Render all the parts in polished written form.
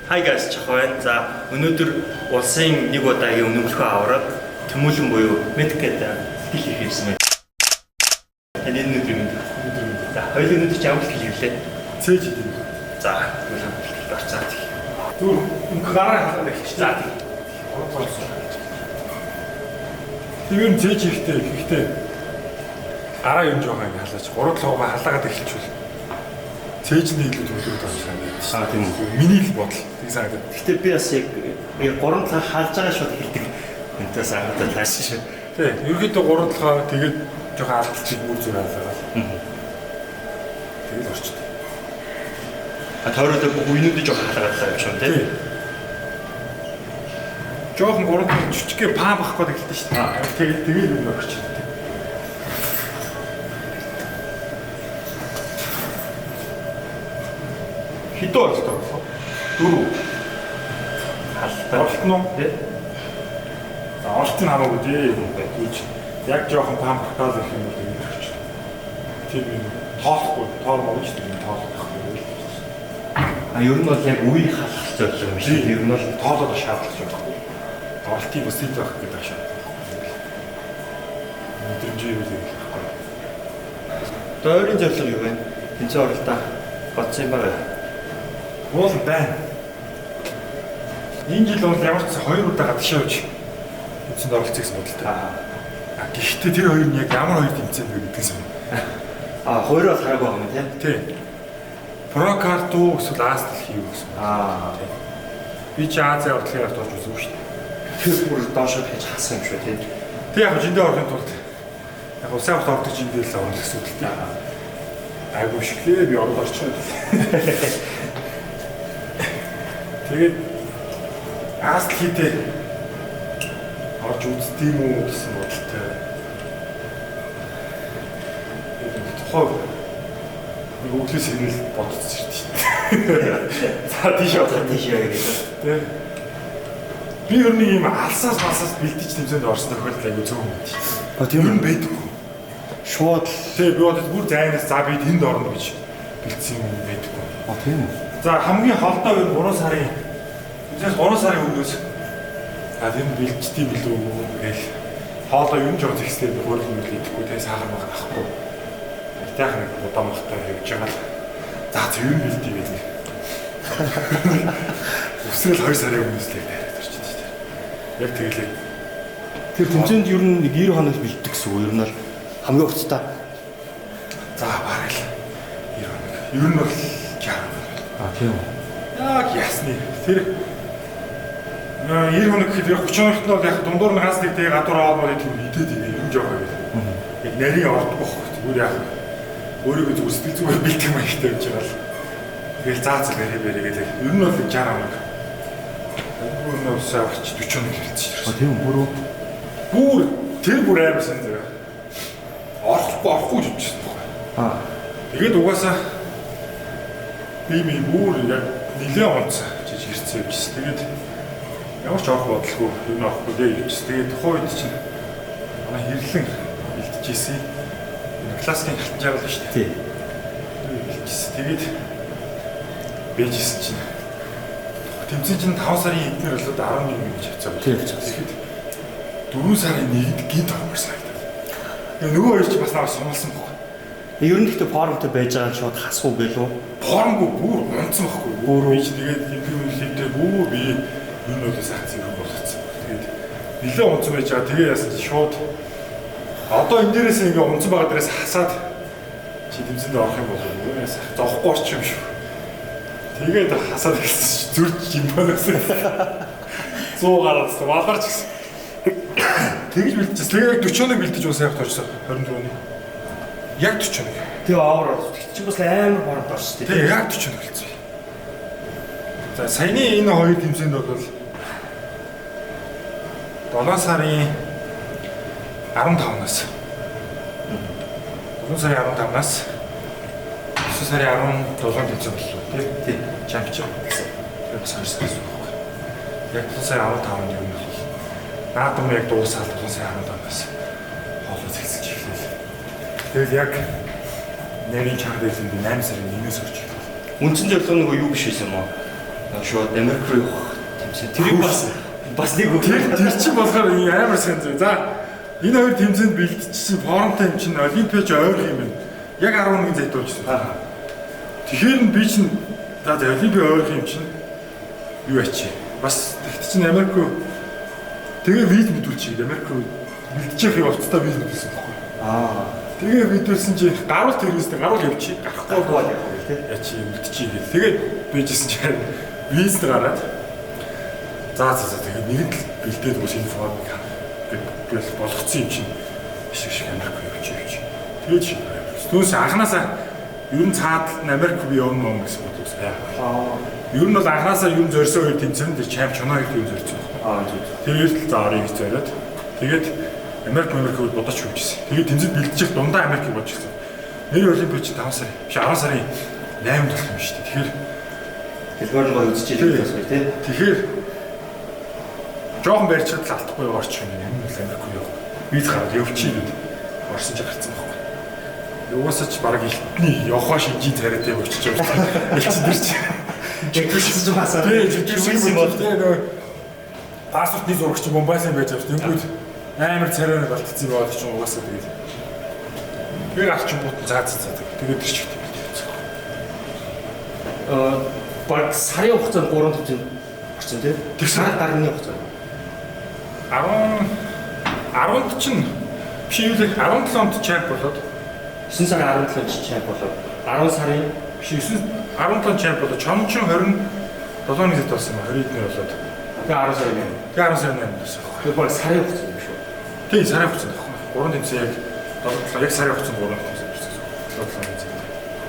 Hi guys, чахвэн. За өнөөдөр улсын нэг удаагийн өнөмлөхөө авраг Тэмүүлэн буюу Медкэд сэтгэл хийсэн байна. Таны өнөөдөр за хоёулаа өнөөдөр ч ямар сэтгэл хийлээ? Цээж идэв. За тэгвэл хамтлагт гарцаад. Зүр гараа халаад эхэлж. За тэр нь цээж ихтэй гараа юм жоохон халаач. Гурав луугаа халаагаад эхэлчихвэл цээжний илүү төлөвлөд байгаа юм байна. Аа тийм үү. Миний л бодол тийг санагдав. Гэтэ би бас яг гурван талаа хаалж байгаа шууд хэлдэг. Энтэс анхаад таасан шүү. Тий, ерөөдөө гурван талаа тэгээд жоохон алдчих бүр зүр хаалгаа. Тэгээд орчтой. Тойроод үеийнүүдээ жоохон халаагадлаа юм шиг тий. Жоохон гурван талаа чичгээ паа бах гээд эхэлдэг шүү дээ. Тэгээд юм орчих. Хитөө оролтоо. Дөрөв. Оролт нь тий. За оролт нь хамаагүй дээ юм байж. Яг жоохон пам бахтаал гэх юм бол юм орч. Тийм юм тоохгүй, тоормоо гэж тийм тоолохгүй. Ер нь бол яг үеийг халах зорилго юм шиг. Ер нь бол тоолоод шаардлагач байхгүй. Оролтыг өсөж байх гэдэг шаардлага. Өдрөмжийн үйл ажиллагаа. Дойрын зорилго юу вэ? Тэнцээ оролтоо бодсон юм байна. Уул байна. Энэ жил бол ямар ч 2 удаа гадагшаа явж тэмцээнд оролцох гэсэн бодолтой. Гэхдээ тэр хоёр нь яг ямар хоёр тэмцээнд вэ гэдгээс юм. Хоёроо хараагүй юм тий. Тий. Прокарт уу эсвэл Астл хийв гэсэн. Тий. Би ч Аз явдлын явж үзсэн шүү дээ. Тэр бүр доошоо хийж хасан юм шүү тий. Тэг яг жиндээ орохын тулд яг улсын авто ордог жиндээ л орох гэсэн үг тий. Айгуу шиглээ би ороод орчихсон. Тэгээд Астл хийдээ орж үздэм үү гэсэн бодолтой. Тухайн нэг өглөөс ирэл бодсон шүү дээ. За тийш яваа гэдэг. Тэ. Би ер нь ийм алсаас бэлдэж тэмцээнд орсон тохиолдол аягүй зөв юм байна. Тийм юм байдаггүй. Шууд тий би бодож бүр зайнаас за би тэнд орно гэж бэлдсэн юм байдаггүй. Тийм үү. За хамгийн холдоо үе 3 сарын Тэгээс 3 сарын өмнөөс тэр нь бэлдчихдээ билүү гээл хоолоо юм жоо зэгстэй хөрөл юм хийдэггүй те сахар мага авахгүй. Тэгтайх нэг удаан махтай явж байгаа л за зөв бэлдээ гээл. Үсрэл 2 сарын өмнөөс л байраад орчихсон шүү дээ. Яг тэгэлээ. Тэр тэмцээнд ер нь 90 хоног бэлддэг гэсэн үг. Ер нь бол хамгийн урттай. За барай л 90 хоног. Ер нь бол 60 хоног. Тийм үү. Яг ясны. Тэр 90 хоног гэхэд 30 хоногт нь бол яг дундуур нь ганц нэг тэг гадуур аваад болоод тийм хитэд юм жоох байв. Яг нарийн ордгох зүгээр яг өөрийгөө зүг сэтгэл зүгээр бэлтгэх юм ихтэй явж байгаа л. Тэгэл заа бэрээ гэдэг. Ер нь бол 60 хоног. Бүр нөөсөө авч 40 хоног хэлсэн. Тийм үү. Бүр тэр бүр аймарсан зэрэг. Орохгүй гэж бодчихсон байна. Тэгээд угаасаа би бүр яг нэлээд онцсон гэж ирсэн юм чи. Тэгээд ямар ч орох бодлого юу нэг авахгүй дээ гэж. Тэгээд тухайн үед чинь манай хэрлэн бэлтжижсэн. Классикийн халтж байгаа л шүү дээ. Тий. Бэлтжижсэн. Тэгээд бэжсэн чинь тэмцээн чинь 5 сарын эдгээр болоод 11 гэж хацаа. Тэгэхэд 4 сарын 1-нд гинт орморсонагдаад. Тэгээд нөгөө хоёр ч бас наваа сумалсан баг. Ер нь гэхдээ формтой байж байгаа нь шууд хасах уу гэлөө? Формгүй бүр унцсан байхгүй. Бүр би ч тэгээд импливлэдээ бүр би юунуудаас хацсан юм болчихсон. Тэгээд нэлээд унцсан байж байгаа. Тэгээ яасан чи шууд одоо энэ дээрээс ингээ унцсан байгаа дээрээс хасаад чи тэмцээнд орох юм бол юунаас зовхгүй орчих юм шүү. Тэгээд хасаад ирсэн чи зүрч юм болоосоо 100 гараад валгарч гисэн. Тэгж бэлдчихсэн. Тэгээд 40 хоног бэлдэж уусаа явах точсон 24-ний. Яг 40 хоног. Тэгээ аваар чи бас амар боронд орсон тий. Тэгээ яг 40 хоног хэлсэн. За саяны энэ хоёр тэмцээнд бол 7 сарын 15-наас 7 сарын 15-наас 9 сарын 17-нд тэмцээн боллоо тий. Чемпион гэсэн. Тэр бас хоёр сараас байна. Яг 7 сарын 15-нд юм бол наадам яг дуусаад 7 сарын 15-наас хоолой зэгсэж эхлэв. Тэгэл яг нарийн чанар дээр би 8 сарын 1-ээс орж ирлээ. Үндсэн зорилго нөгөө юу биш байсан юм уу? шууд Америк руу явах тэмцээн. Тэр бас нэг үг. Тэр чинь болохоор амар сайн зүй. За энэ хоёр тэмцээнд бэлтжсэн формтой юм чинь олимпиач ойр юм байна. Яг 11 зайдуулчихсан. Тэгэхээр би чинь за олимпиа ойр юм чинь юу ачи. Бас тэгт чинь Америк руу тэгээ виз мэдүүлчих. Америк руу бэлтжих явцдаа виз мэдүүлсэн байхгүй. Тэгээ мэдүүлсэн чи гаруул тэрвэстэй гаруул явчих. Гарахгүй бол яг тий. Ячи бэлтчих гэл. Тэгээд бийжсэн чи визд гараад за тэгээд нэгэн л бэлдээд бас энэ формыг гэл болгоцсон юм чинь шиг Америк руу явчих. Тэгээд шиг. Түүнээс анханасаа ер нь цаад Америк руу явна мөн гэсэн бодож байна. Ер нь бол анханасаа ер нь зорьсон үед тэмцээнд чамп чоноо гэдэг юм зорьсон. Тэгээд л за орыг зориод тэгээд Америк руу бодож хөвчихсэн. Тэгээд тэмцээнд бэлдчих дундаа Америкийг бодож ирсэн. Нэр олимпиач 5 сар, биш 10 сарын 8-нд болох юм шүү дээ. Тэгэхээр хэлбэр гоо үзчихээ гэсэн тий. Тэгэхээр жоохон барьчихад л алдахгүй орчих юм. Энэ бол Америк руу явах. Виз гараад явчих юм. Орсон ч гарцсан байхгүй. Угаасаа ч бараг элтний явахаа шинжийн царайтай болчихж байгаа. Элчдэр чи. Жигэрсэн ч басаа. Тий, жигэрсэн юм бол тий нөгөө паспортны зурагч Бомбайсан байж байгаа. Тэнгүүд амар царайнаа балтцсан байгаад ч угаасаа тэгээд. Би авч бутан заацсан. Тэгээд тэр чигт. Баг сарын хугацаанд 3 тэмцээнд орсон тий. Тэр сар гарны хугацаа. 10 чинь биш юу л 17 онд чемп болоод 9 сарын 17-нд чемп болоод 10 сарын биш 17 чемп болоод чончин 27-ны хэд болсон юм 20-ны болоод тэгээ 10 сарын 8 болсон. Тэр бол сарын хугацаа юм шүү. Тий сарын хугацаа байхгүй. 3 тэмцээн яг сарын хугацаанд 3 тэмцээн болсон.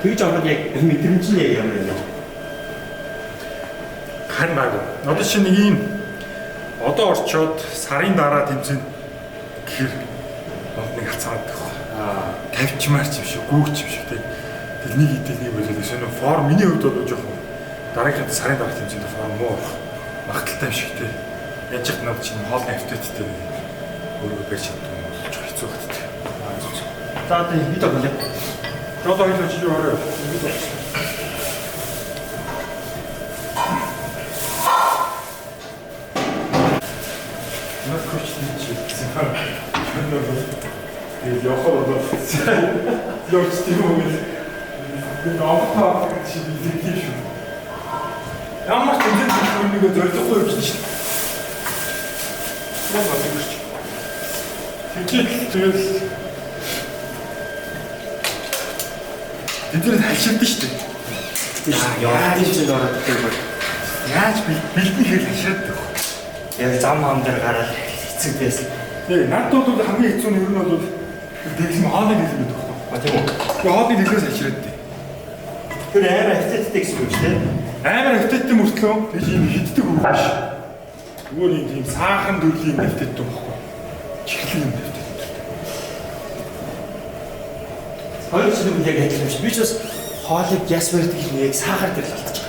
Тэгж аваад яг мэдрэмж нь яг ямар юм бэ? Харин баг. Одоо чи нэг юм одоо орчоод сарын дараа тэмцээнд гэхэр нэг хацаад байгаа. Тавьчмаар ч юм шиг, гүүгч юм шиг тэг нэг идэх нэг болоод сонио форм миний хувьд бол жоохон дараагийн сарын дараа тэмцээнд форм муу магталтай юм шиг тэг. Яаж ч надад чинь хоолны автоттэй өөрөө байж чаддаг юм болж хэцүү багт. За одоо бид одоо одоо хоёул чи юу орой. Коч тийч зэхэр тэгээд явахаар явж тийм үү би авах чи бидэг шүү. Ямар ч зүйл нэг зорилготой юм чинь. Яг байна. Тэгээд тэдгээр хаширдсан шүү дээ. яаж ч ороод ирэх яаж бэлдэн хэл хаширддаг. яг зам хам дээр гараад хэцүү байсан. Тий, надад бол хамгийн хэцүү нь ер нь бол дэглэм хоолыг хэлмэд байна. Тийм үү? Тэгээ хоолыг хэлээс хаширддаг. Тэр амар автоттэй гэсэн үг шүү дээ. Амар автоттэй мөртлөө тийж юм хиддэг үг биш. Зүгээр юм тийм саахан төрлийн автоттэй байхгүй. Чихлийн автоттэй. Хоёр зүйл яг адилхан шүү. Би ч бас хоолыг ясвэрдэг юм яг сахар дээр л алдчих.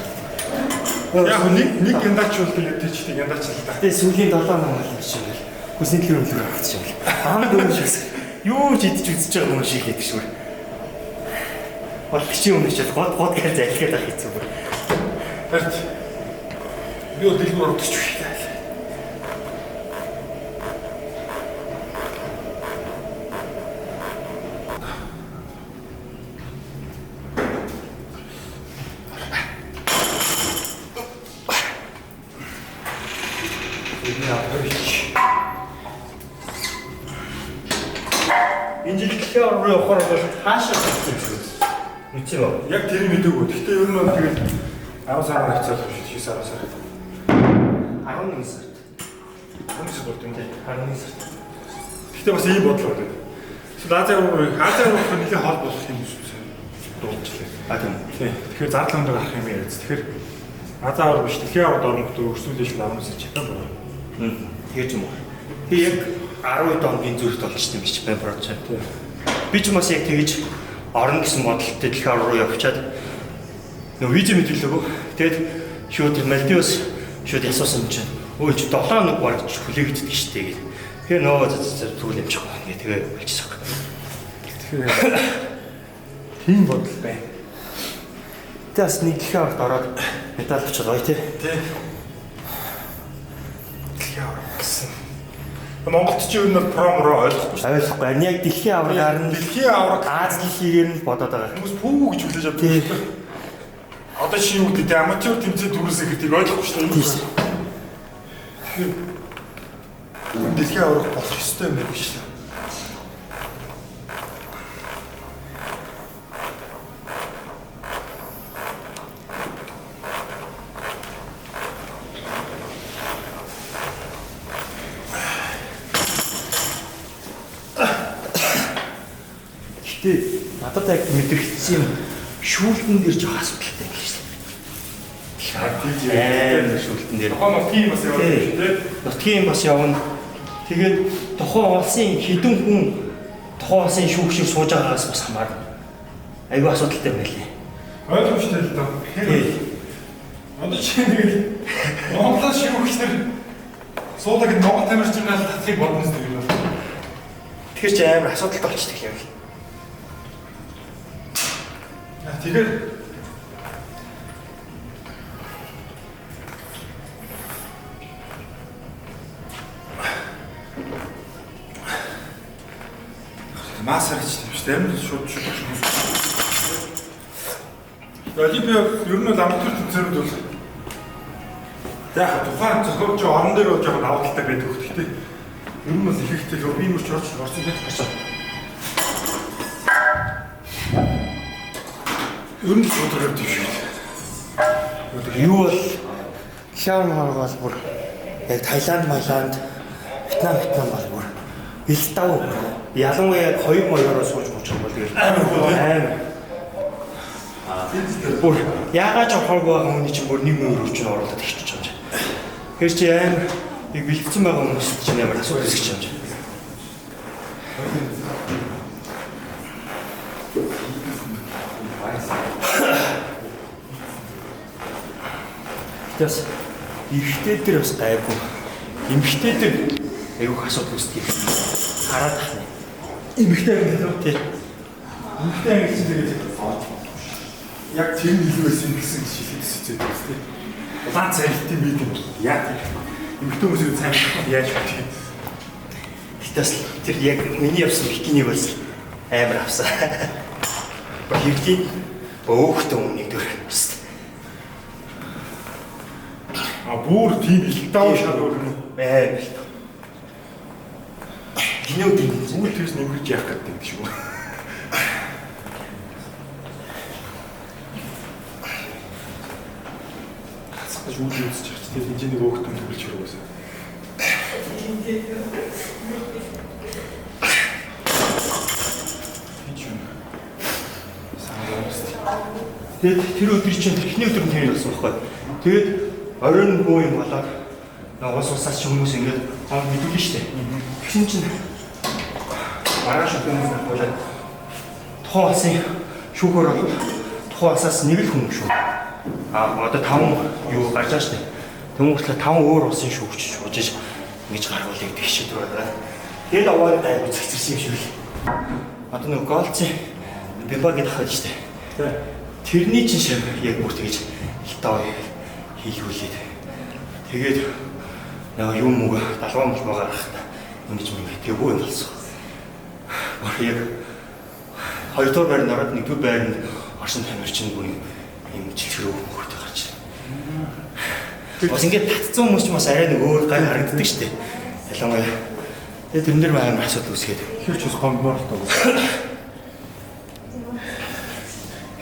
Яг нэг яндач бол тэгээд ч тийм яндач л та. Тэгээ сүүлийн 7 хоног юм шиг л хүсний төлөв авчихсан юм. Аав дөрөв шиг юу ч идэж үзэж байгаа юм шиг хийдэг шүү. Бол бичийн өмнө ч год гэж залхиад байх хэцүү бүр. Тэрт би дэлгүүр ордогч шүү. Энэ жилийнхээ руу явахаар бол хаашаа тавьчих юм шүү. Үгүй ээ. Яг тэр мэдээгүй. Гэхдээ ер нь бол тэгээд 10 сар хацаад шүү. 9 сар. 11 сард. 11 сар болт юм тий. 11 сард. Гэхдээ бас ийм бодлоо байдаг. Азиар руу нэлээд хоол болох юм шүү. Дуулчлаа. Тийм. Тэгэхээр зардал өндөр гарах юм яриац. Тэгэхээр Азиар биш. Дэлхийн аваад орондоо өрсөлдөж 10 сар чатаа байна. Тэгэж юм уу. Би яг 12 хоногийн зүрхт олчтой юм биш бай project. Би ч бас яг тэгэж орно гэсэн бодолтой дэлхийн руу явчаад нөө виз мэдүүлээгөө. Тэгэд шууд Мальдивс шууд ясуусан чинь өө чи 7 хоног барж хүлээгддэг штэ гэх. Тэгээ нөө зүгэл юм чихгүй. Тэгээ болчихсон. Тэгэхээр тийм бодол бай. Тэгээс нэг дэлхийн аваад ороод Металл очоод гоё тий. Тий. Дэлхийн авраг гэсэн. Монголд ч юу нэг промороо ойлгохгүй шүү. Ойлгохгүй. Харин яг дэлхийн аврагаар нь Дэлхийн авраг Аз дэлхийгээр нь бодоод байгаа. хүмүүс пүү гэж хүлээж авдаг шүү дээ. Одоо чи юу гэдэг аматер тэмцээн дүүрээс ихийг ойлгохгүй шүү дээ. Дэлхийн авраг болох ёстой юм биш үү? Надад яг мэдрэгдсэн юм шүүлтэн дээр жоох асуудалтай юм шиг байна. Шүүлтэн дээр. Тухайн тийм бас яваад шүү дээ. Нутгийн бас явна. Тэгээд тухайн улсын хэдэн хүн тухайн улсын шүүгчээр сууж байгаагаас бас хамаарна. Айгүй асуудалтай юм байлээ. Ойлгомжтой л доо. Одоо чи нэг Монгол шүүгчээр суудаг Монгол тамирчнаас татхыг бодно гэдэг юм байна. Тэгэхээр чи амар асуудалтай болчихдаг юм. Тэгэхээр масар гэж юм шүү дээ. Амар шууд хүмүүс. Олимпиад ер нь амтур тэмцээнд бол яг тухайн зохиолч орон дээр бол жоохон давуу талтай байдаг хөх. Гэхдээ ер нь бол их ихтэй би нүрч орсон байх. Ер нь судалгаа гэдэг шүү дээ. Юу бол Хян бол бүр яг Таиланд, Маланд, Вьетнам бол бүр бэлтав. Ялангуяа 2 моёроо сууж байгаа бол тэгэл амар. Бүр яагаад ч авахгүй байгаа хүний чинь бүр 1 мөр өчнө оруулаад ихчих юм. Тэр чи амар яг бэлтгэсэн байгаа хүмүүс чинь амар асуудал үүсгэж юм. Тэс ихтэй дээр бас гайгүй. Эмхтэй дээр айгүй асуудал үүсдэг. Хараад тахна. Эмхтэй гэдэг тий. Үнэхээр ингэж тэгээд яг тэр илүү байсан гэсэн шилжиж үзээд байна тийм. Улаан цайлтын бид юм. Яа тийм. Эмхтэй хүмүүсийг цайлтах яаж вэ? Тэс тэр яг миний явсан бикинийг бас амар авсан. Бирдийн өөхтөн үнийг дөрөв. А бүр тийм илтав шалгуур юм. Амар. Гинүүд юм. Зүгээр тэрс нэмгэж яах гэдэг юм шүү. Хасгаж үйл үзэж чад тэр хинжээний өөхтөн төрүүлж хөрөөсөө. Тэгээд тэр өдөр чинь эхний өдөр нь тэр болсон байхгүй. Тэгээд оройн буу юм болоод уус усаас ч хүмүүс ингэж мэдүүлнэ шүү дээ. Тэгсэн чинь маргааш хүмүүс болоод тухайн улсын шүүхөр бол тухайн улсаас нэг л хүн шүү. Одоо 5 юу гарч байгаа шүү дээ. Тэнгүүтлээ 5 өөр улсын шүүгч шуужиж ингэж гаргуулъя гэдэг шийдвэр байна. Тэгээд аваад айгу цэгцэрсэн юм шиг л. Одоо нэг голцын бимбагийн дахад шүү дээ. Тэрний чинь шав яг бүр тэгэж хилтаа хийлгүүлээд тэгээд яг юм уу далгуун бол гаргахтаа ингэж мэнгэ тэггүй юм болсон. Бор яг хоёрдугаар байранд ороод нэгдүгээр байранд орсон тамирчин бүр юм чихрүү хөртэй гарч. Бас ингээд татцсан хүмүүс ч бас арай нэг өөр гай харагддаг шүү дээ. Ялангуяа тэгээд тэрэн дээр амар асуудал үүсгээд Хэрч бас гомдмоортой.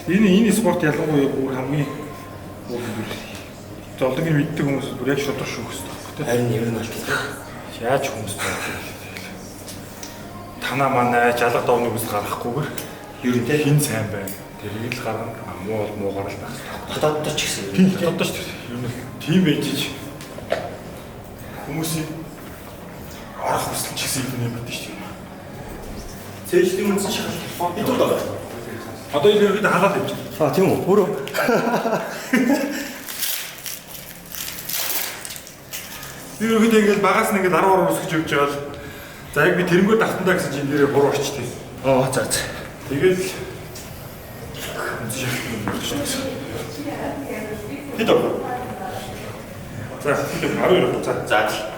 Энэ спорт ялангуяа бүр хамгийн золдгийн мэддэг хүмүүс бүр яг шудрах шүү гэсэн. харин ер нь бол Яаж хүмүүс байна? Танаа манай жалга доовны үс гаргахгүйгээр ер нь хин сайн байна. Тэрийг л гаргана. Муу бол муугаар л байх хэрэгтэй. дотоод ч гэсэн. Тийм дотоод ч ер нь тийм байж хүмүүсийн арга хүсэл ч гэсэн юм байдаг шүү дээ. Цэжлийн үнсэн шахал. Итүүд байгаа. Одоо энэ үед халаал явж байна. Тийм үү? Өөрөө. Би өөрөдөө ингээд багаас нь ингээд 10 орон өсгөж явж байгаа л за яг би тэрнгөө давтандаа гэсэн чинь нэрээ буруу очтыг. За. Тэгээд Хэд орох вэ? За 12. За. За.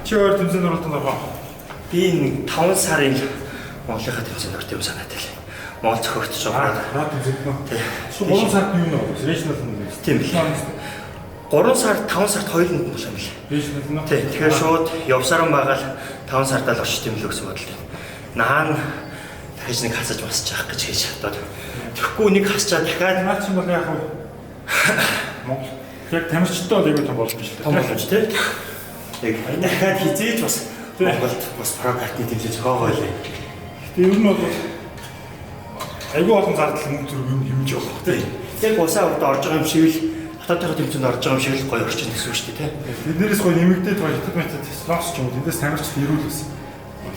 Чи өөр тэмцээнд оролцсон байгаа. Би нэг 5 сарын Монголынхаа тэмцээнд орох юм санаатай л. Монгол зохиогдож байгаа. Тэмцээнд нөө. 3 сард юу нөө? Regional нь. Тийм бил. 3 сард 5 сард хоёуланд нь болох юм бил. Regional нь. Тийм. Тэгэхээр шууд явсаран байгаа л 5 сардаа л очиж тэмлэх гэсэн бодлоо. Наан дахиж нэг хасаж басчих яах гэж хийж хатаад. Тэгэхгүй нэг хасчаа дахиад Наач юм бол яг хав Монгол яг тамирчтай бол аягүй том болж байна шүү дээ. том болж тийм. Яг дахиад хизээж бас Монголд бас прокатны тэмцээж байгаа байлээ. Гэтэ ер нь бол аягүй олон зардал мөнгө зүрх юм хэмж явах тийм. Яг усаа урд орж байгаа юм шиг л хатаатайхад тэмцээнд орж байгаа юм шиг л гоё орчин гэсэн үг шүү дээ тийм. Эднэрээс гоё нэмэгдээд байгаа хятад метод слоус ч юм уу тэндээс тамирчд ирүүл байсан.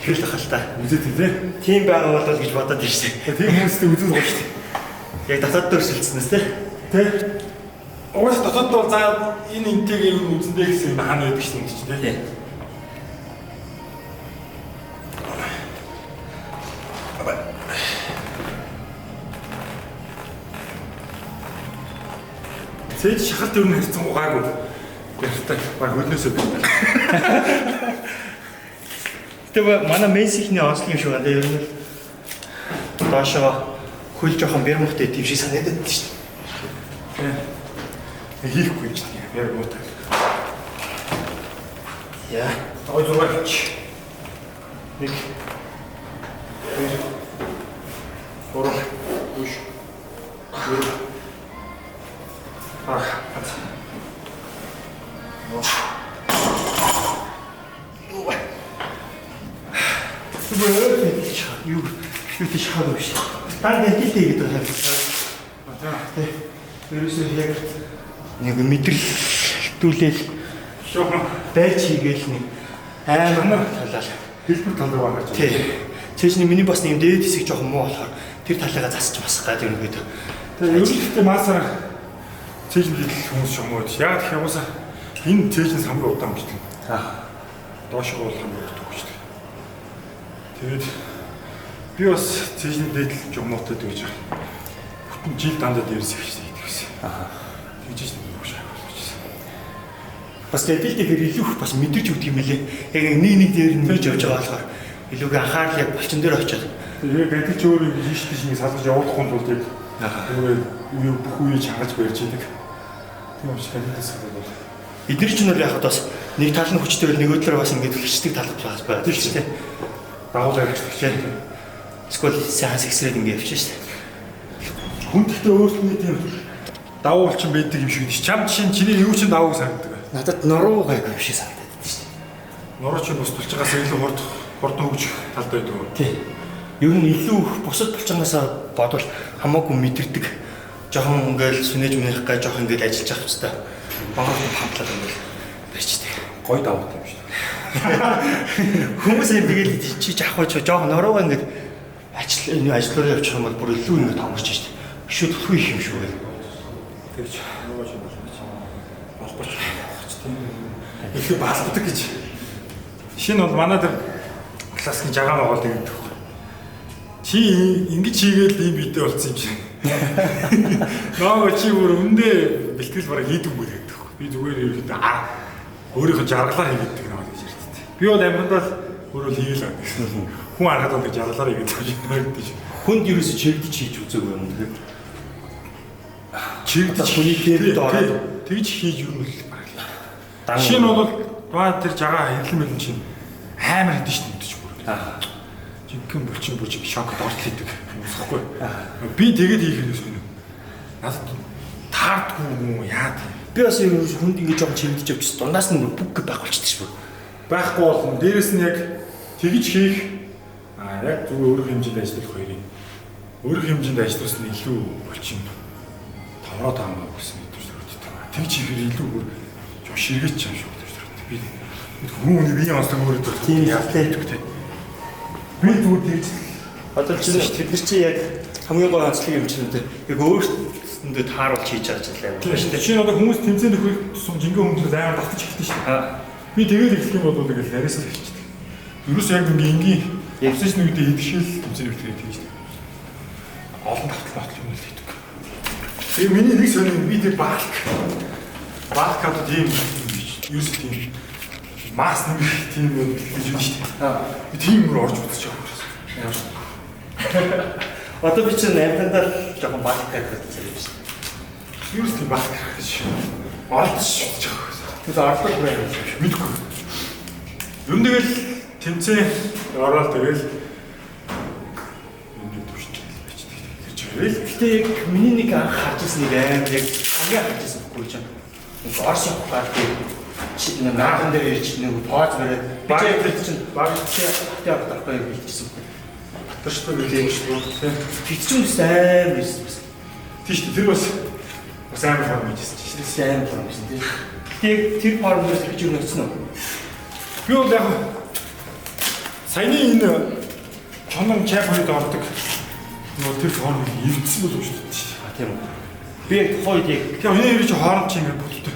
Тэгэл хальтаа. Үзээд тийм. Тийм байгаа болол гэж бодоод ирсэн. Тийм хүмүүстэй үзээд байгаа шүү дээ. Яг дотоод дөрсөлдснээс тийм. Тэ. Уус дотоод бол заа энэ интэйг юм үзэндээ гэсэн юм хаана байдаг шүү дээ тийм. Цэд шахалт юу нэрсэн угаагүй. Яртай баг хөлнөөсөө бий. Тэгээ манай мессежний онцлог юм шиг байна. Ер нь доошоо хөл жоохон бэрмөхтэй тийм шиг санагдаад байна шүү дээ. Хийхгүй юм чинь. Яг муутай. Яа. Ой зураач. Нэг. Гурав. Үш. Гурав. Юу тийш хаагүй биш. Тань хэлтэй гэдэг юм. Тэ. Ерөөсөө яг нэг мэдрэлтүүлэл Шохон байж хийгээл нэг амар талаа. хэлбэр тал руу гарч. Тий. Цэжний миний бас нэг дээд хэсэг жоохон муу болохоор тэр талыгаа засч масах гэдэг юм гээд. Тэгээ ерөнхийдөө масаар цэжин хэлэх хүмүүс юм уу? Яг гэх юм уусаа энэ цэжин самруу удаан гэж байна. Аа. Доош гол хамгийн урт гэж байна. Тэгээд би бас цэжний дээдл жомоотой гэж байна. Бүтэн жил дандаа дээрээс ихсэн гэсэн. Аа. Тэгж нэг юм шиг болчихсон. Бас дээдэлтэй хэр илүү их бас мэдэрч өгдөг юм байлээ. Яг нэг дээр нь мэдж явж байгаа болохоор илүүгээ анхаарал яг болчин дээр очиод. Тэгээд гадагч өөрөө хийш тийш нэг салгаж явуулахгүй тулд яг өөрөө бүх үеийг чангаж барьж идэг. Тийм учраас гадагтаас бол Эдгээр чинь бол яг бас нэг тал нь хүчтэй бол нөгөө талаар бас ингэж хичдэг тал бас байдаг тийм шүү дээ. дагуулж ажиллаж байна. Эсвэл сайн сэгсрээд ингэ явчих шүү дээ. Хүн гэхдээ өөрсдөө тийм давуу болчин байдаг юм шиг дээ. Чам чиний юу ч давууг санагддаг. Надад нуруу гайг юм шиг санагдаад байна шүү дээ. Нуруу ч бус булчигаас илүү хурдан хөгжих талд байдаг. Тий. Ер нь илүү их бусад булчингаас бодвол хамаагүй мэдэрдэг. Жохон ингээл сүнэж мөнийх гэж жоох ингээл ажиллаж авах хэрэгтэй. Багт хамтлаад ингээл байж тээ. Гой давуутай юм шиг. Хүмүүс эндгээл чи жаах байж жоох нуруугаа ингээд ажлаар явчих юм бол бүр илүү ингээд томорч штэ. Шүд хүү их юм шүү гээ. Тэгэж нуруу ч болбоч явах тийм. Илүү баалгадаг гэж. Шинэ бол манай дээр классикийн жагаан байгаа гэдэг. Чи ингэж хийгээл ийм битээ болсон юм шиг. Наа чи бүр өндөө бэлтгэл бараг хийдэггүй гэдэг. Би зүгээр ерөөдөө өөрийнхөө жаргалаар хийгээд нэг гэж ярьдаг. Би бол амьдаа л өөрөө хийгээл байна гэсэн. Хүн харахад бол жаргалаар хийгээд байгаа юм шиг. Хүнд ерөөсө чигдэж хийж үзээгүй юм тэгээд. Чигдэж хүний дээд ороод тэгж хийж юу нь л бараг. Шинэ бол баа тэр жагаа хэрлэн мэлэн чинь амар хэдэж шүү дээ бүр. Жинхэнэ булчин шокд орт хийдэг юмсахгүй. Би тэгээд хийх юм сонио. Надад таардгүй юм яа тийм. Би бас юм хүнд ингэж жоохон чимдэж явчихсан. Дундаас нь бүгд байх болчихсон шүү. Байхгүй болно. Дээрэс нь яг тэгж хийх яг зүгээр өөрөх хэмжээнд ажиллах хоёрын. Өөрөх хэмжээнд ажилласан нь илүү булчин томроо таамаа гэсэн юм шүү. Тэгж хийхээр илүү бүр жоо ширгээч юм шүү. Би хүн биеийн онцлог өөрөө тийм ялтай гэдэг. Би зүгээр тэгж Одоо чинь тэд нар чи яг хамгийн гол онцлог юм чинь яг өөрсдөндөө тааруулж хийж байгаа ч юм байна шүү дээ. Жишээ нь одоо хүмүүс тэмцээнд өгөх тусам жинхэнэ хүмүүс амар давтаж ихтэй шүү дээ. Би тэгээд эхлэх юм бол тэгэл яриасаа хэлчихдэг. Юурээс яг ингээ энгийн явсаж нүгдээ хэдшил тэмцээний битгээ тэгж шүү дээ. Олон давтал юм л хийдэг. Тэгээ миний нэг сонир би тэр баалк одоо тийм юус тийм мас нэг тийм юм гэж юм шүү дээ. Би тийм өөр орж үзэж байгаа юм шиг. Одоо би чинь амтандаа жоохон баалк гэдэг юм шиг. Юус тийм баалк гэж орж шүтж байгаа. Тэр ардлаг байх юм шиг мэдгүй. Юу нэгэл тэмцээ ороод тэгэл энэ төвчтэй байцдаг. Тэр чигээр л гэтээ яг миний нэг анх харж ирсэн нэг аим яг хамгийн харж ирсэн байхгүй ч юм. Нэг орш явахаар чи наахан дээр ирж нэг пооз бариад баг чинь баг чи хатаа авахгүй юм хэлчихсэн. Батарштай гэдэг шүү дээ. Хитчүүн сайн байсан. Тийш тэр бас амар форм хийжсэн чинь. Сайн форм хийсэн тийм. Гэтээ тэр формоос хитчүүн өгсөн үү? Би бол яг саяны энэ чонон чаприд ордог. Нөгөө тэр формыг эвдсэн бол шүү дээ. А тийм үү. Би яг хойд яг тэгээ энэ хэрэг чи хооронд чи ингэ бүтэлтэй.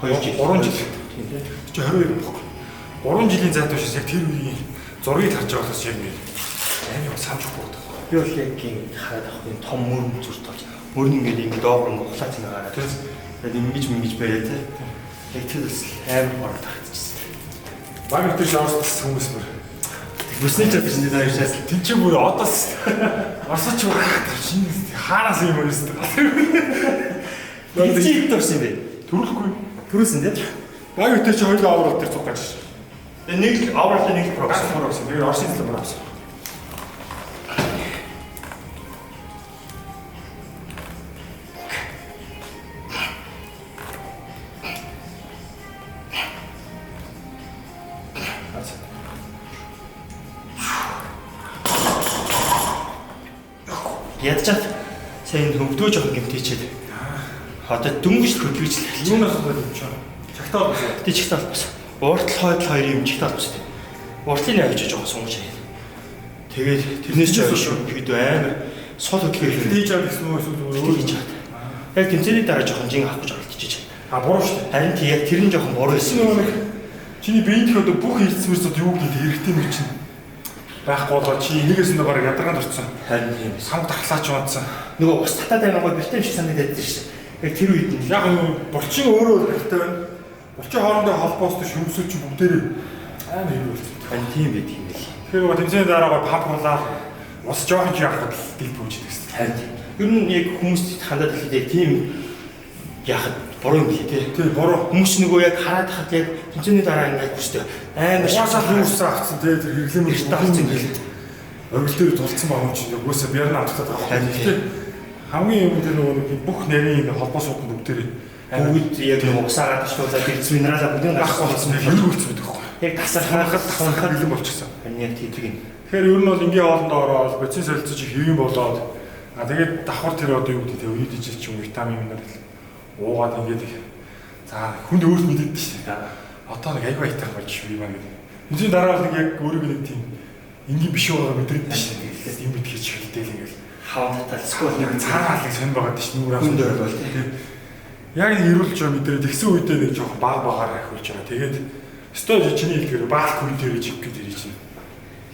2 жил 3 жил. Тийм тийм. Чи 22 байхгүй. 3 жилийн зайд туушаас яг тэр үеийн зургийг харж байгаа болохоос яг ингэ амар санаж өгдөг. Би бол яг ингэ хараад авах юм том мөрөн зүрт болж. Мөрөн ингэ доогор нь ухлаач ингэ гараад. Тэгээд ингэж бариад тийм. Яг тэр бас амар хорд тагчихсан. Баг тэр шаардлагатай хүмүүс мөр. Бүсний ч гэсэн дээр шээс. Тин чи бүр одоос орсоч шинэ хаараас юм өрөөс. Эцэг төрсөн бэ? Төрөхгүй. Төрөсөн тийм. Баг тэр чи хоёул аврал дээр цугаж. Тэгээ нэг авралтай нэг програм. Тэгээд Орсын төлөв програм. Ядчаад сайн хөвдөө жоох гэмтээчээд. Одоо дөнгөж хөдөлгөж л Юунаас болоод юм чаа. Чагтаа болсон. Тэ чигт албасан. Уртлах хойд хоёр юм чигт албасан. Уртлын авч жоохон сунгаж яа. Тэгээд тэрнээс ч хойш хэд амар сул хөдөлгөөр Тийж авах гэсэн үү эсвэл өөр хийж чад. Яг тэмцээний дараа жоохон жин авах гэж оролдчихэж байна. А буруу шүү дээ. Харин тий яг тэр нь жоохон буруу Эсвэл байсан. нэг чиний биеийн одоо бүх эрдсмэрсүүд юу гэдэг хэрэгтэй юм чинь. Байхгүй болоо чи энийгээс нь баг ядаргаанд орцсон. Харин тийм байсан. Санг тахлаач унтсан. Нөгөө ус татаад байгаа гоо бэлтэн шиг санагдаад байсан шүү. Яг тэр үед нь Яг нь булчин өөрөө хэрэгтэй байна. Булчин хоорондоо холбоостой шүмсүүч бүгдээрээ амар хэрэг болсон. харин тийм байдаг юм байл. Тэгэхээр нөгөө тэмцээний дараагаар пампуулаад ус жоохон ч яахад л дил бүждэг гэсэн. Харин ер нь яг хүмүүст хандаад хэлээд тийм яхад буруу юм лээ тий. Тий буруу. Хүмүүс нөгөө яг хараад хахад яг тэмцээний дараа ингээд хүчтэй амар Угаасаа юусан авцсан тий тэр хэрэглэмэр их таалцсан гэлээ. оргил дээр тулцсан байгаа юм чинь угаасаа бярна автаад байгаа. Харин тий. Хамгийн юм дээр нөгөө бүх нарийн ингээ холбоосууд нь бүгдээрээ Бүгд яг нөгөө усаагаад ташуулаад хэрэгц минералаа бүгдийг байхгүй болсон хэрэг үлдсэн байдаг байхгүй. яг тасархаад бэлэн болчихсон. харин яг тийм юм. Тэгэхээр ер нь бол ингийн хоолндоо ороод бацин солилцож хэвэн болоод тэгээд давхар тэр одоо юу гэдэг үед ижил ч юм витамин минерал уугаад ингээд за хүнд өөрт мэдээд шүү дээ. Одоо нэг аяга айтах болж юу юм гэдэг. Эний дараа бол нэг яг өөрийгөө нэг тийм энгийн биш байгаа мэдрээд шүү дээ. Тэгээд юм бит хийж хэлдээл ингээд Хаваад талцгүй нэг цаанаалыг сонь байгаад шүү нүрээ. Хүнд өөр бол тийм. Яг нэг ирүүлж байгаа мэдрээд тэгсэн үедээ нэг жоохон багаар ахиулж байгаа. Тэгээд стож чиний хэлгээр баалт хүн дээр жиг гэж ирж чинь.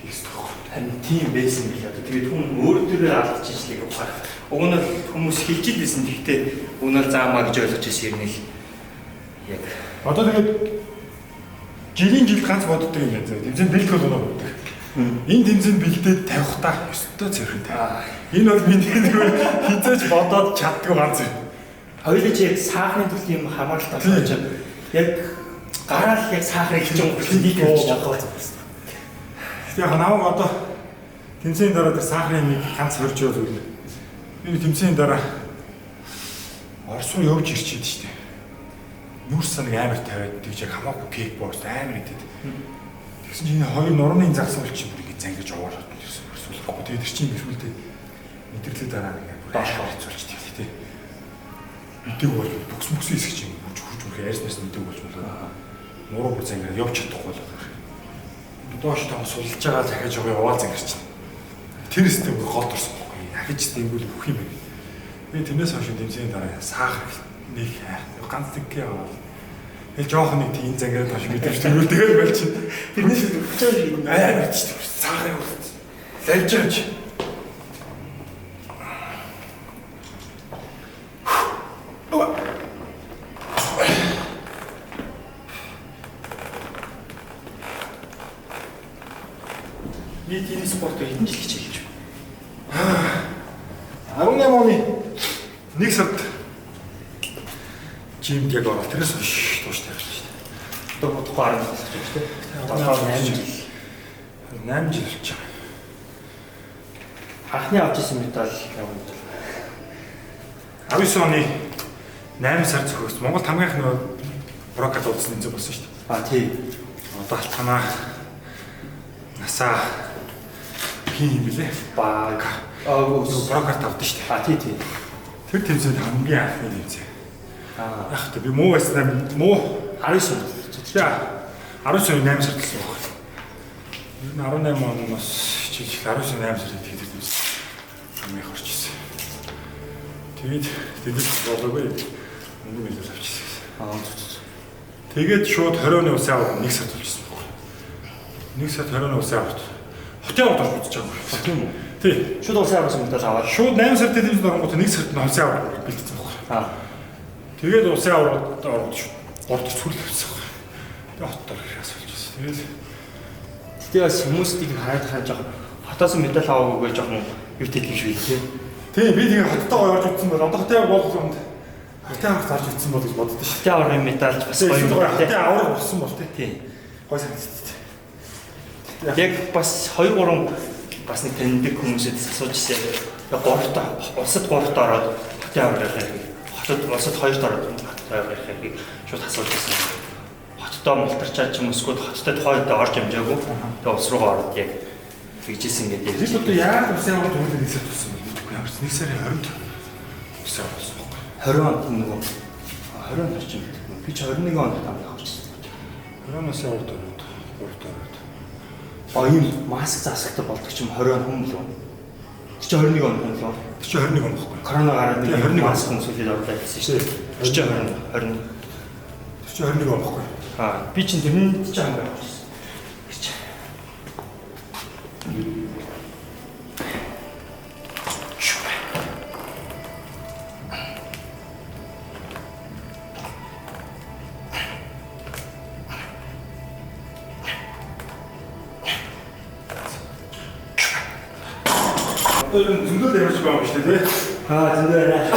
Хийх ёстой. Харин тийм байсан бил одоо тэгээд хүн өөртөө алдчих ижлийг ухаар. Уг нь хүмүүс хэлж илсэн гэхдээ уг нь заамаа гэж ойлгож ирсэн юм л яг Одоо тэгээд жилийн жилд ганц боддог юм байна. Тэмцээн бэлтгэл болоо боддог. Энэ тэмцээнд бэлдээд тавих та өстой зэрэгтэй. Энэ бол миний нэг хизээч бодоод чаддгүй ганц юм. хоёулаа чи яг саахны төлөв юм хамааралтай болж байгаа. Яг гараал яг саахыг хийж байгаа хүлээдэг гэж байгаа. Яг намайг одоо тэмцээний дараа тэр сахарын нэг ганц хорж яваад үлээ. Энэ тэмцээний дараа Орос руу явж ирчихэд штэ. Нүүрс нэг амар тавиад тэгж яг хамаагүй кикбокс амар идэв. Тэгсэн чинь хоёр нурмын загсуул чинь бүр ингэ зангиж уураад ирсэн. Орсуулахгүй тэгээд тэр чинь ирүүлдэ мэдэрлээ дараа ингэ Доош харцуулж тийм тий. Мэдэг бол бүкс хэсэг чинь хүч ярснаас мэдэг болж болоо. Нуруу бүр зангиж явж чадахгүй болоо. доош том сулж байгаа захиж байгаа яваа зангирч байна. Тэр систем гол дурсан байхгүй. Ахиж тэнгүүл бүх юм байна. Би тэрнээс хойш дэмжийн дараа саах нэг ганц нэг яваа. Нэг жоох нэг тийм зангаар тоош мэдэрч тэгвэл тэгэл болж чинь. Тэрнээс өчөөж юм. Аа ч саахыг үлдсэн. Лайжаач. Би тийм спорт хэдэн жил хичээлж байна. 18 оны 1 сард жимд яг ороо тэрээс хойш тууштай ажиллаж байна. Одоо бодохгүй 10 жил болж байна. 8 жил. 8 жил болж байгаа. Анхны авч ирсэн медаль явуулж байна. 19 оны 8 сар зохиос Монгол хамгийн анхны прокат уулзсан энэ болсон шүү дээ. Тийм. Одоо алтанаа насаа хин юм бэлээ. Баг. Прокат авдсан шүү дээ. Тийм. Тэр тэмцээнд хамгийн анхны тэмцээн. Яг тэ би муу байснаа муу 19 он. За 19 оны 8 сард гэсэн баг. Энэ 18 оноос чиж 19 8 сард тэгээд тэмцсэн. Хамгийн их орчихсон. Тэгээд тэдэд болоогүй. Мөнгө мэдэл авчихсан. Тэгээд шууд 20 оны улсын аварга 1 сард болчихсон баг. 1 сард 20 оны улсын аварга. Хотын аварга болж байгаа. Тийм үү? Тий. Шууд улсын аварга медаль аваад. Шууд 8 сард тэмцсэн оронгууд 1 сард нь улсын аварга бэлдсэн баг. Тэгээд улсын аваргад ороод шууд горд цүрл авчихсан баг. Тэгээд хоттор хэрэг асуулж байсан. Тэгээд бас хүмүүстийг хайж байгаа. Хотоос медаль аваагүй гэж жоохон юу тэлэх шүү дээ. Тийм би тэгээ хоттойгоо явж утсан бол одоо хотын болох юмд хотын аварга зарж утсан бол гэж боддоо шүү. Хотын аваргын медаль бас гоё юм байна. Хотын аварга болсон бол тийм. Гой санагдчих. Яг бас 2 3 бас нэг таньдаг хүмүүсээс асууж ирсэн. Яг гуравтаа улсад гуравтаа ороод хотын аварга хийх. Хотод улсад хоёрт ороод хотын аварга хийх шууд асууж ирсэн. Хоттоо мултарчаад ч юм эсвэл хоттой хойд орж амжаагүй. Тэгээ улс руугаа ороод яг тэгжсэн гэдэг. Тэр одоо яагаад улсын аварга төвлөрөө нэг сар болсон бэ? Ямар ч 1 сарын 20-нд улсын аварга болсон байхгүй. 20 онд нөгөө 20 онд ч юм. Би ч 21 онд тамд авчихсан. 20-оос аварга ороод 3-т ороод. Ийм маск засагтай болдог ч юм 20 он хүн лөө. Тэг чи 21 он хүн лөө. Тэр чи 21 он байхгүй. Корона гараад нэг 21 маск хүмүүсүүд орлоо гэсэн шүү дээ. Тэр чи 20. Тэр чи 21 он байхгүй. Би чинь тэрний ч ангаа авчихсан. Тэр чи. Одоо зөндөл ямарч байгаа юм шүү дээ. Зөндөө байна.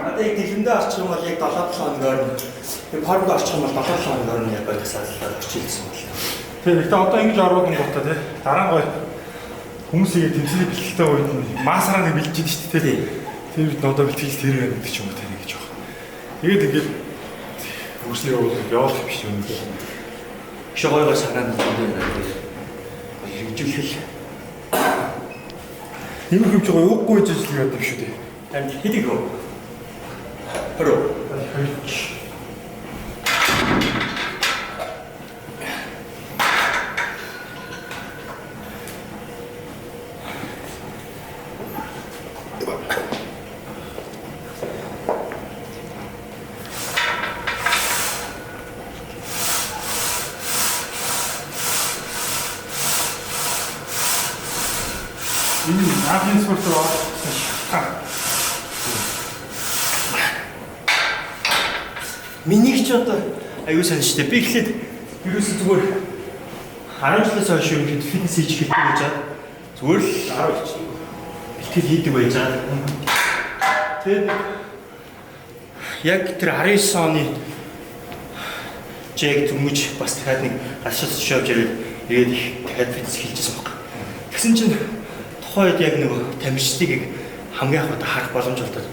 Одоо яг дэлгэндээ орчих юм бол яг 7 хоногор. Тэг паргд орчих юм бол 7 хоногор нь яг тасааллаад орчихсон байна. Тийм ихтэй одоо ингэж ороод нь гутаа тий. Дараа нь гоё хүмүүсийн тэмцээний бэлтгэлтэй үед масараа нэг бэлж идэв шүү дээ тий. Тэр үед одоо бэлтгэл тэр гэдэг ч юм уу тань гэж байна. Тэгээд ингээд хөрслөө явуулах биш юм дээ. Шогойгоо санаанд байна. Хэрэгжүүлэх. Нэмэх юм чигээ ууггүй гэж ажил яадаг шүү дээ. Танд хэдийг рүү? Хөрөө. Наадын спортоо Миний ч одоо аюу сан шүү дээ. Би ихлээд ерөөсөө зүгээр 10 жилээс хойш юм хэд фитнес хийж эхэлдэг гэж байгаа. Зүгээр л 10 жил бэлтгэл хийдэг байж байгаа. Тэгээд яг тэр 19 оны жиг түмж бас дахиад нэг ашиг шоуж ирээд их дахиад фитнес хийжсэн баг. Тэгсэн чинь тухайд яг нэг тамирчдыг хамгийн анх удаа харах боломж олдод.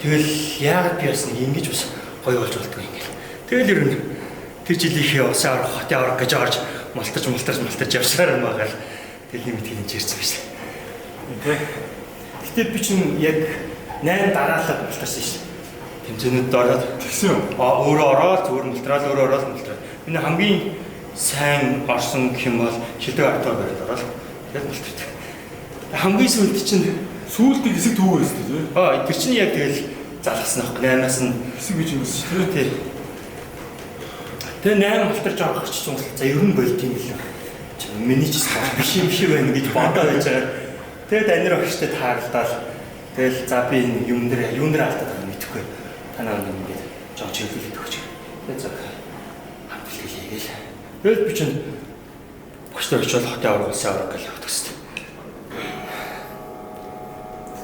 Тэгэл яагаад би бас нэг ингэж бас гоё болж болдгоо ингээл. Тэгэл ер нь тэр жилийнхээ улсын аварга хотын аварга гэж орж малтарч явсаар юм байгаа л тэгэл нэг тийм жирсэн байж. Тэ. Гэтэ би чинь яг 8 дараалал малтарсан шүү дээ. Тэмцээнүүд ороод тэгсэн юм. Өөрөө ороод зүгээр мултраад өөрөө ороод мултраад. Миний хамгийн сайн орсон гэх юм бол шилдэг артаар бариад ороод яг болчихсон. Хамгийн сүүлд чинь сүүлдээ хэсэг түүгээс тийм. тэр чинь яг тэгэл залгасан аахгүй 8-аас нь Хэсэг гэж юм шүү дээ. Тэгээ 8 болтор жоо гарчихсан бол за ер нь болт юм л. Миний ч биш байна гэж бодоод байж байгаа. Тэгээд анир багштай тааралдаал. Тэгэл за би энэ юм дээр алдаад байгаа мэдэхгүй. Танаа нэг ингээд жоо чиглүүлээд өгч. Тэгээд за хамтлагийг хийгээл. Тэгэл би чинь багштай очиод хотын аврагсан авраг гэж явагдсан.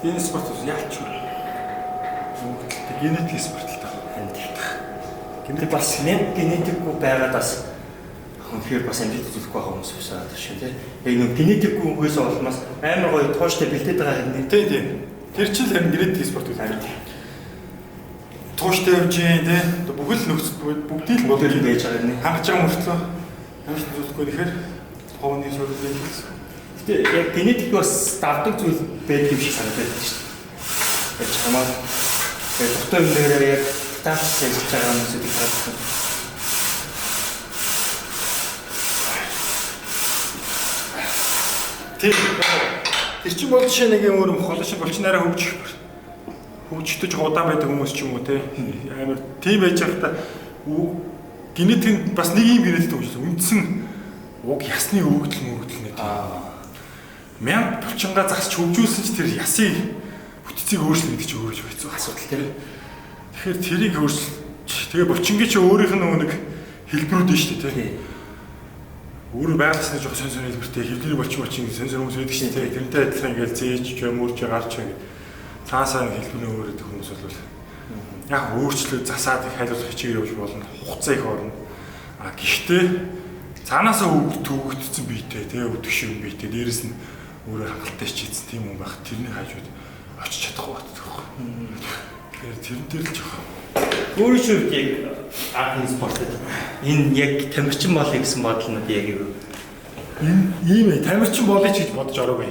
Энэ спорт яач вэ? Генетик спорт л таа. Гэмтэг бас генетикгүй байгаад бас үнэхээр бас амжилт үзүүлэхгүй байгаа хүмүүс биш байгаа шүү дээ. Яг нэг генетикгүй үгээс олмоос амар гоё тууштай бэлдээд байгаа юм. Тийм. Тэр чинь харин генетик спорт үү? Тууштай явж дээ. Бүхэл нөхцөл бүгдийг л модель байж байгаа юм. хангаж байгаа мөртлөө амжилт үзүүлэхгүй нэхэр ховны сургууль хийсэн. Гэтэ яг генетик бас давдаг зүйл байдаг юм шиг санагдаад байна шүү дээ. Яг чамаа доктор юм дээр яг таач хийж байгаа юм шиг харагдсан. Тэр чинь бол жишээ нэг юм өөр холон шиг болч нараа хөгжтөж удаан байдаг хүмүүс ч юм уу те амар тийм байж байхдаа генетик бас нэг юм генетик үүссэн үндсэн уг ясны өгөгдөл нэг мянга булчингаа засч хөгжүүлсэн ч тэр ясыг бүтцийг өөрчлөх гэдэг чинь өөрөж байцсан асуудал тийм. Тэгэхээр тэрийг тэгээ булчингийн чинь өөрийнх нь нэг хэлбэрүүд нь шүү дээ тийм. Өөрөө байгаль жоох сонь хэлбэртэй хэвлэрийн булчин сонь хүмүүс байдаг шүү дээ. Тэрнтэй адилхан ингээл зээж мөрж гарч цаасаа хэлбэрний өөрөд хүмүүс бол яг өөрчлөлт засаад их хайлуулах хичээл явж болно. Хугацаа их орно. Гэхдээ цаанаасаа төгөгдсөн биетэй тэгээ өдөгш юм биетэй дээрэс нь өөрөө хангалттай чийдсэн тийм юм байх. Тэрний хажууд очиж чадахгүй байна. Тэгэхээр тэрнтэй л жоох. Өөрөө ч яг анхны спортэд энэ яг тамирчин болъё гэсэн бодлонод яг юу? Ийм тамирчин болъё ч гэж бодож ороогүй.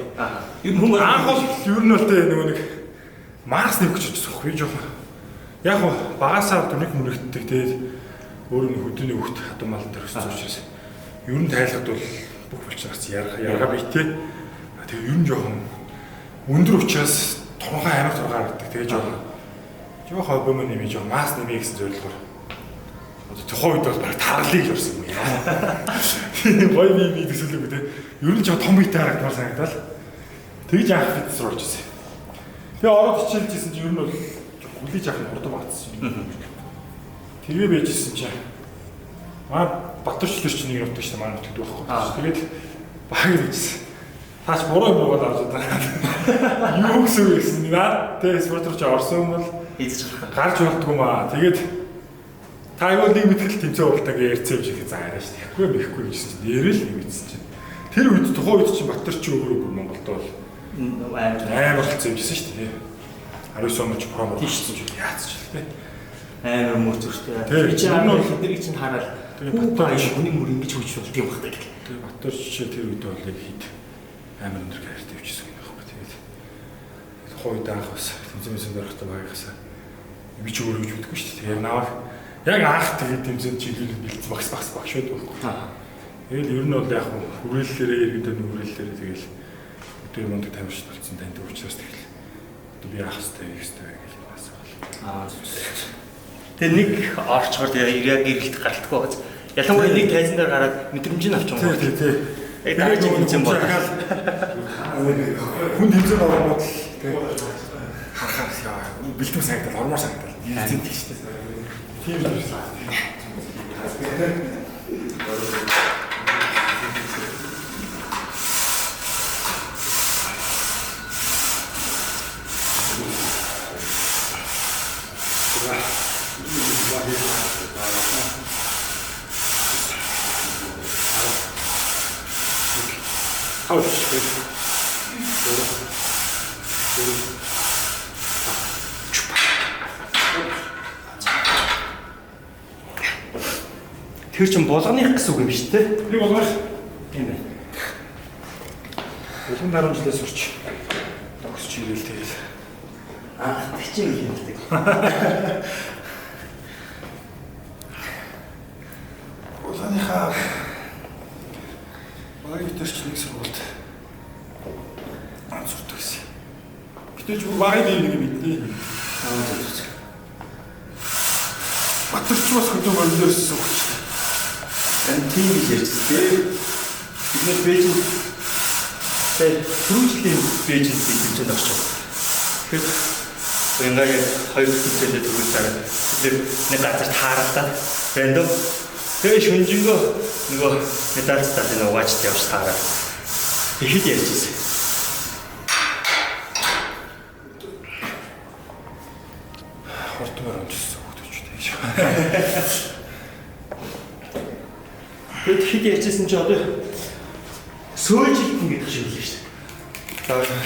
Ер нь хүмүүс анх бол ер нь бол нөгөө нэг Марс нэмгч гэж байна. Би жоох. Яг багасаа дүрэг мөрөгддөг тэгээд өөрөө нэг хөдөөний хөвгт хатуу малан дээр өссөн учраас ер нь тайлхад бол бүх булчинаас ярга бийтэй. Тэгээ ер нь жоохон өндөр учраас турхай амар тургаар гэдэг. Тэгээ жоох обомын нэмий жоох мас нэмий гэсэн зорилгоор тухайн үед бол баг таргалыг орсон юм яа. Гой би төсөөлөв үү. Ер нь жоох том биетэй харагдмаар санагдал. Тэгж анх фитнес руу орж ирсэн. Тэгээ ороод хичээлжсэн чинь ер нь бол хүлээж авах нь хурдан багтсан. Тэгээ байжсэн чинь Батөрчлэр чинь нэг явдаг шүү дээ манай нутагт байхгүй. Тэгээд баг байжсэн. Таач буруу юм бол авч удаа. Юу гэсэн үг гэсэн наа тэгээ спортоор ч орсон юм бол гарч болдгоо маа. Тэгээд та аюул нэг мэтгэл тэмцээн уралдааг ярьцээ биш гэж заараа шүү дээ. Яхгүй мэхгүй гэжсэн чинь нэрэл нэг мэдсэн чинь. Тэр үед тухайн үед чинь Батөрч өөрөө бүр Монголд бол амар болсон юм жисэн шүү дээ. 19 оноч промо хийсэн чинь яацч л дээ. амар мөр зүртэй. Би ч амар хэдэрийг чинь хараад Батөрч хүний мөр ингэж хөгжиж болд юм байна гэх. Тэгээ Батөрч тэр үед бол яг хит амар өндөр карьертэй явчихсан юм байна. Тэгээд хойд анх бас тэмцээсэн дөрөхтэй байгаас би ч өөрөө гэж боддоггүй шүү дээ. Яг наваа яг анх тэгээд тэмцээнд чиглэл бэлдсэн багш шууд байхгүй. Тэгэл ер нь бол яг хүрээллээрээ иргэдээ нүрээллээрээ тэгэл өдөр мундаг тамирчид болсон танд учраас тэгэл би яах хэвтэй гэж байна. Тэгээ нэг орчгоор тэгээ яг ирэлт гартгүй байж. Ялангуяа нэг тайзан дээр гараад мэдрэмжийг авч байгаа юм. Тий. Яг дaaч хэмжээ бод. Хүн хэмжээ ороод харахаар бэлтгэл санагдал ормоор санагдал. Тийм шүү дээ. Тийм л байна. Тэр чин болгоных гэсэн үг юм шүү дээ. Тэр болгоных тийм байна. Улаан дарамжлаа сурч тогсч ирээл тэгэл. Тэгчээ юм хэлдэг. Улааныхаа багийг Тэгтээ ч багын бие нэг мэднэ. Батарч бас хөдөө болдоорсон хүч. Энэ тийм ярьжтэй. Бид Бээжин түрүүжлийн Бээжинд хэмжээнд очив. Тэгэхээр ингээд хоёр хэмжээтэй төгөл дараа бид нэг газар тааралдаа рандом тэгээ шүнжингөө нөгөө медальтаа энэ угаачд явж таараа. Ихэд ярьжсэн. Хортмоор онцсон хөтөчтэй гэж. Тэгэд хэд ярьжсэн чи одоо сөөлжилтэн гэдэг шиг үлээ шүү дээ.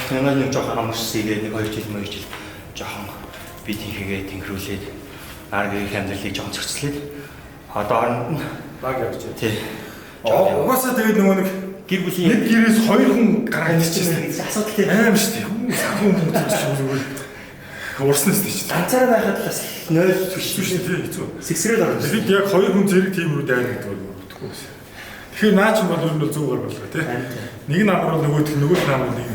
За нэг жоохон амарсыгээ нэг 2 жил жоохон бид хийгээ тэнхрүүлээд аргийн амьдралыг жоохон зөрчлээд одоо Баг явж байна. тий. Угаасаа тэгээд нөгөө нэг Гэр бүлийн нэг гэрээс 2 хүн гараад ирчихсэн асуудалтай аим шүү дээ. Хүн зүгээр уурснаас тийч. ганцаараа байхад бас 0 биш Биш тий хэцүү. сэгсрэл орно. Тэгэд яг 2 хүн зэрэг тийм рүү дайна гэдэг бол бодохгүй байсан. Тэгэхээр наач юм бол ер нь зүгээр болоо тий. Нэг нь амар бол нөгөө намар нэг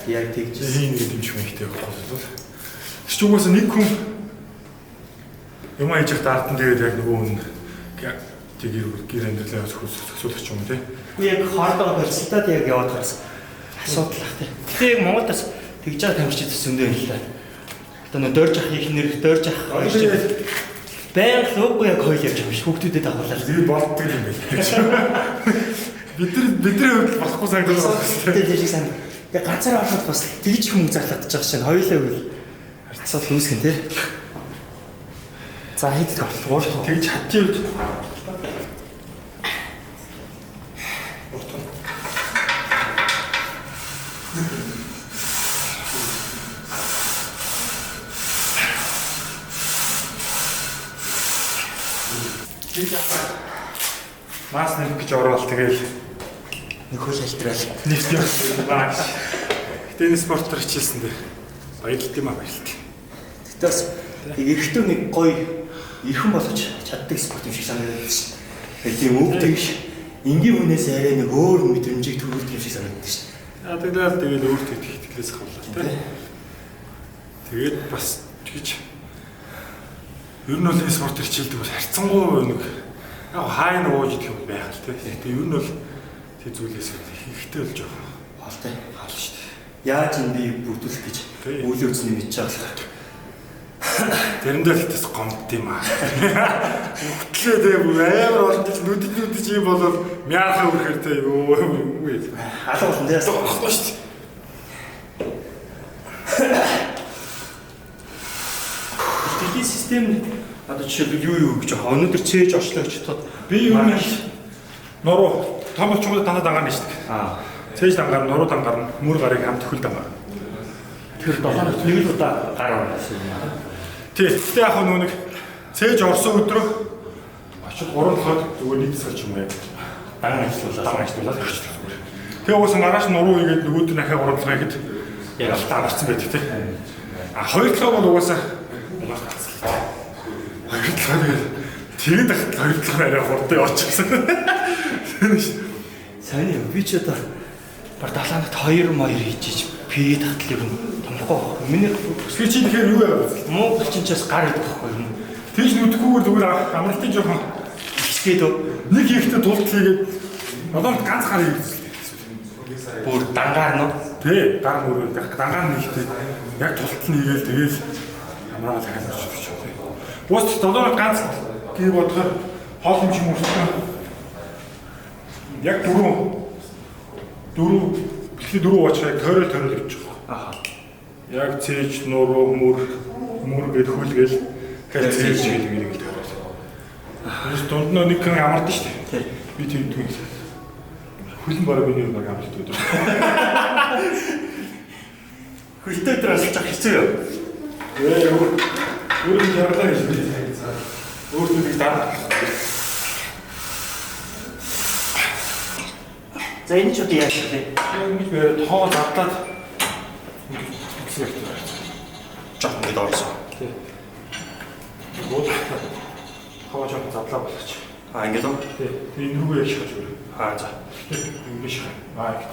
Яг тэгж ийм нэг юм шиг ихтэй байхгүй бол. Чи угаасаа нэг хүн юм аяж хатаартан тэгээд яг нөгөө хүн тэг гэр амьдралаа зөвсүүлэх юм тий. би яг хоолойгоо барьцалтаад яг яваад гарсан асуудал ах тий. Гэтэ яг Монголд бас тэгж байгаа тамирчид зөндөө юм л да. Одоо нөө дөрж ах их нэр дөрж ах баян луггүй яг хойл явж байгаа ш хүүхдүүдэд дагуулаад. Тэгээд болддог юм байл. Бидний хувьд болохгүй санагдаж байна. Тэгээд шиг сан. Яг ганцаараа ороход бас тэгж хүмүүс залхадж байгаа шин хоёулаа үйл асуудал үүсгэн тий. За хэд уурах Тэгж хатчих. Мас нэг гэж орвол тэгэл нөхөл хэлтрэл. нэгт юм баач. Гэтэ энэ спортоор хичээлсэн дээр баярлалт юм аа баярлалт. Тэгтээ бас эрэгтэй нэг гоё эрхэн болгож чаддаг спорт юм шиг санагдаж шин. Тийм өвдөг ш. Энгийн хүнээс арай нэг өөр мэдрэмжийг төрүүлдэг юм шиг санагдаж шин. Тэгэл өөртөө итгэлээс хавлаа тий. Тэгээд бас тэгж ер нь бол энэ спорт хичээлдэг бол харьцангуй нэг яг хайна ууж идэх юм байх л тий. Гэтэ ер нь бол тэг зүйлээс ихтэй л жоох Хоолтой хаал шүү дээ. Яаж энэ би бүрдүүлэх гэж үйл үзний мэдж байгаа. Тэрэндээ л тэс гомд юм аа. Хөтлөө дээ бүр амар олон жил нүдэж юм болол мяахан өрхөр дээ юу юм. Алга болсон дээ. Болохгүй шүү дээ. Дэлхийн систем одоо жишээлбэл юу гэж байгаа. Өнөөдөр цээж очлооч тод Би юу нэг нуруу том болчгоо танаа дангаар нэшдэг. Цээж дангаар нуруу дангаар мөр гарыг хамт хөл дангаар. тэр 7 хоногт нэг л удаа гар орсон юм аа. Тэгтээ яг нэг цээж орсон өдрөө очиж 3 хоног зүгээр нийт сарч юм яа. Дан ажиллуулаад өгч. Тэгээ уус маргааш нуруу игээд нөгөөд нь ахаа 3 хоног ихэд яг алдаа гарцсан байдаг тий. А 2 хоног бол угаасаа тэгээд дахид 2 хоног арай хурдан очсон. Сайн юм би ч одоо бар 7 хоногт 2 моёр хийж пи татлыг томхгүй. Миний чи тэгэхээр юу яа? муу чинь гар идэх байхгүй юм. Тэгж нүдэхгүйгээр зүгээр амралтын жоохон Хичгээд нэг ихтэй тулт хийгээд одоорт ганц гар хийсэн. бүр дангаар нь Тэ гар мөрөнд дангаар нэгтэй яг тулт нэгээл тэгээл хамаагаар хайлж өгч байна. Уус долоороо ганц гэр бодохоор хоол юм шиг мөрсөн. Яг дөрөв бэлхий дөрөв уучраа тойрол явж байгаа. Яг цээж нуруу мөр гээд хүлгээл хэл цээж гэлгээл тойрол. Тэрс дунд нь нэг хүн амардаг шүү дээ. Би тийм түүх. Хүлэн бараа миний нэг амардаг өдөр. хөлтөө дээр асууж хэцүү юу? Өөрөөр ярлаа гэж би. Өөртөө нэг даа. За энэ ч үгүй яаж вэ? Ингэж бэрэ тоо завтаад Жоо ингэ орсон. тий. Гол тоо жоо завлаа болооч. Ингэ дөө. Тий. Энэ рүүгээ шахаж өөр. За. Ингэж шахаа.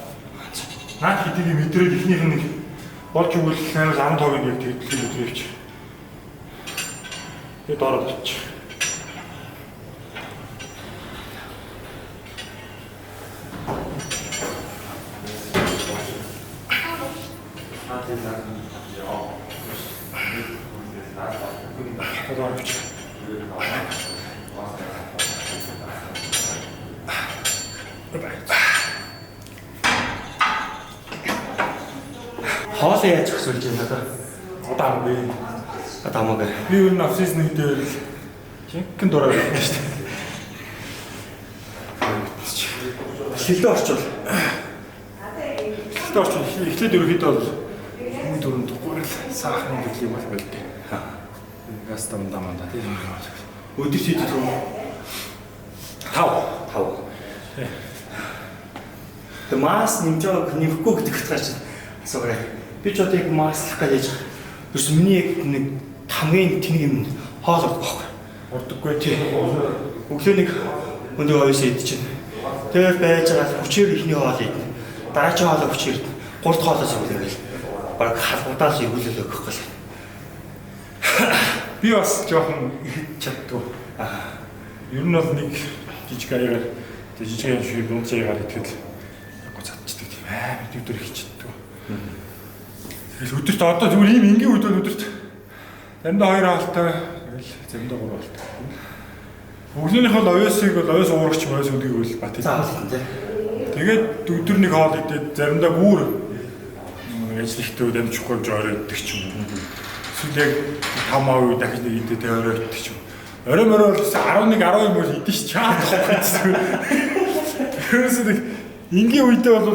Наад хэдийг мэдрээд ихнийх нь болж өгвөл 15-ыг яг тэгтлээ өдрөөч. Тэгээд ороод очиж. Хоолоо яаж зөксүүлж байна надад? Удаан бэ. Адамаг. Би юу н офсисны дээр жинхэнэ дураар байна шүү дээ. Шилдэ орчвол. Шилдэ орчвол эхлээд ерөөхдөө бол хүн дөрөнд гурил саахны төлөв бол болтой. Газ дамдаа тийм юм байна. Өдөр шийдэж рүү. 5. Тэ мас нэмэхгүй гэдэг утгаарч асуугаа. Би ч одоо яг маслах гэж ерөөс миний яг нэг хамгийн тэнэг юм хоол ордог. Ордоггүй тийм. Өглөө нэг өндөө оёс идчихэв. Тэгээд байж байгаа хүчээр ихний хоол идэх. Дараагийн хоолоо хүчээр 3 дахь хоолоос үлээл. Бараг халбуудаас ивүүлэл өгөх гол. Би бас жоохон их чаддгүй. Ер нь бол нэг жижиг аягаар жижиг аян шиг дундчаагаар итгэл яг цадчихдаг тийм бид өдөр их чаддгүй. Тэгэл өдөрт одоо зүгээр ийм энгийн үед өдөрт заримдаа 2 хаалтай тэгэл заримдаа 3 хаалтай. Өглөөнийх бол оёсыг бол оёс уурагч оёс өдгийг бол бат. Заавал тийм. Тэгээд өдөр нэг хоол идээд заримдаа бүр ажлыхтөө дамжихгүй жороод идэх ч юм уу. Эсвэл яг 5 үе дахиж нэг идээд орой идэх ч юм. Орой морой бол 11 12 мөр идэж чаахгүй гэсэн. Тэрээс нэг энгийн үедээ бол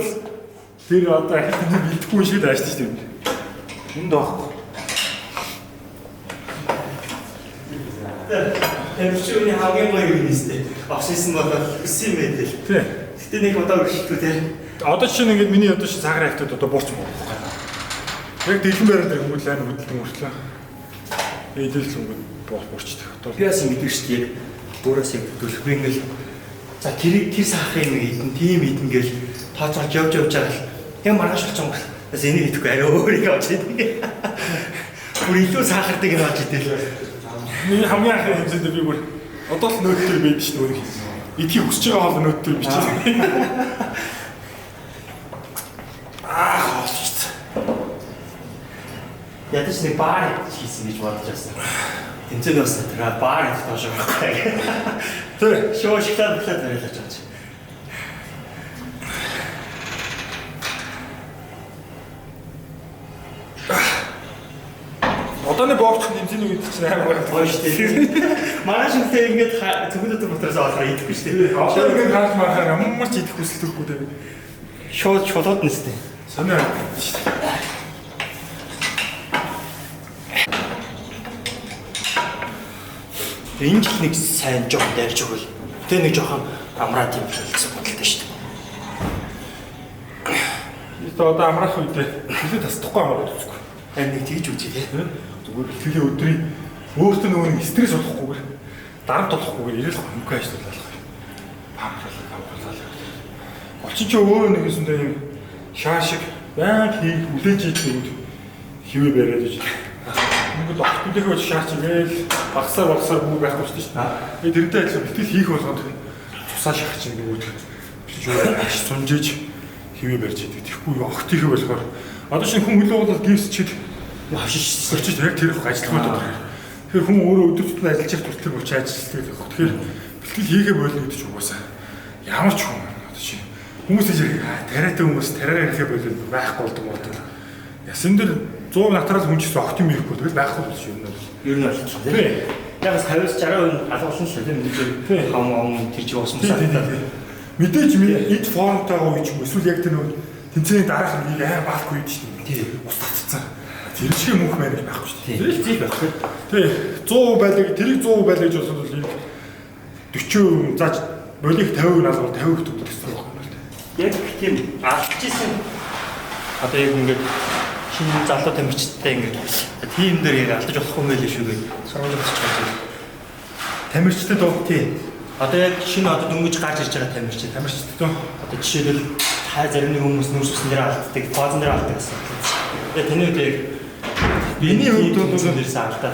тэр одоо ахад нэг бэлдэхгүй шиг тааш шүү дээ. Энд доохгүй. Тэрчүүний хамгийн гоё юм нэстэй. Офсисэн болоод өссөн юм байдаг. Тий. Гэтэ нэг удаа өршөлтөө тий. Одоо чинь ингээд миний одоо чинь цагаан хайтад одоо буурч байгаа. Яг дэлгэн байрал дээр хүмүүс лайн хөдөлгөн өртлөө. Эдэлс өнгөд буурчдаг. Одоо Би бас мэддэг шүү дээ. Өөрөөс яг төлөвгүй ингээл за тэр сахарын нэг идэн, тийм идэн гэл тооцоолж явж байгаа л яг маргааш болчихсон бол бас энийг идэхгүй арай өөрийг авч идэг. Бүр илүү сахардаг юм авч идэв. миний хамгийн анхны хэмжээнд би бүр одоо л нөтдөр байдаг шүү дээ. Идэхийг хүсэж байгаа хоол нөтдөр бичиж. Ядаж нэг баар хийсэн гэж бодож байсан. Тэнцэн бас тэр баар хийж тоош байгаа. Тэр шоу шоколад тариалж байгаа. Одооны боогдох тэмцээний үед чинь амар гоё шүү дээ. Маргааш үнтэй ингээд төгөлөд дотроос олохоор идэхгүй шүү дээ. Одоо ингээд хаалт марахаар ямар ч идэх хүсэл төрөхгүй дээ. Шууд шолоод нэстэй. Сонио шүү дээ. Энэ жил нэг сайн жоох дайрч өгвөл тэгээ нэг жоохон амраад юм гэсэн бодолтой шүү дээ. Би одоо амраах үедээ хилээ тасдахгүй амраад үзгүй. Харин нэг тэгж үзье тий. Зүгээр хилээ өдрийн өөртөө нөгөө стресс болохгүйгээр дарамт болохгүйгээр ирэл хөнгөө ажиллах. Пампрлаа. Очин ч өөрөө нэг юмсэндээ юм шаа шиг баян хийх үлээж идэх хивээ бариад иж. Ингээд огтдохоо шаач игээл багсаар бүр байхгүй шүү дээ. Би тэрнтэй адилхан бэлтгэл хийх болгоод цусаа шахаж ингээд үүдэх. Биш үү сунжиж хивээ барьж идэг. Тэгэхгүй огт хийх болохоор одоо шинэ хүн хөлөө бол гипс чид хавшиж сөрчиж яг тэр их ажиллах байдаг. Тэгэхээр хүн өөрөө өдөртөө ажиллаж явах туртал болж ажилладаг байх. Тэгэхээр бэлтгэл хийгээ болно гэдэг чинь угаасаа ямар ч хүн одоо чи хүмүүс гэж тариатай хүмүүс тариараа ирэхэ болов байхгүй болдог. Ясан дээр 100 натраас хүн ч гэсэн огт юм ирэхгүй тэгэл байхгүй болж юм байна. Ер нь болчих тийм. Яг бас 50-60% алгуулсан шүү дээ мэдээж хам тэр чи уусан сартаа. Мэдээж эд формтойгоо гэж юм эсвэл яг тэр нэг тэнцээний дараах нэг баалгүй дээ шүү дээ. Тийм. Ус татцсан. Тэр шиг мөнх маяг байхгүй шүү дээ. Тэр л зүй байх. Тий. 100% байлаа тэрийг 100% байлаа гэж бодсод бол 40% зааж болиг 50% алгуул 50% төгдөг гэсэн юм байна. Яг тийм алдчихсан. Одоо яг ингээд шинэ залуу тамирчтай ингээд тийм дээр яг алдаж болохгүй мэл шүү гээ. Сургуулиуд ч гэж. Тамирчтай доо тий. Одоо яг шинэ одоо дөнгөж гарч ирж байгаа тамирчтай доо. Одоо жишээлбэл та зарим нэг хүмүүс нүрс усан дээр алддаг, фазан дээр алддаг гэсэн. Тэгээ таны үед яг миний хувьд бол нэрсэн алдаа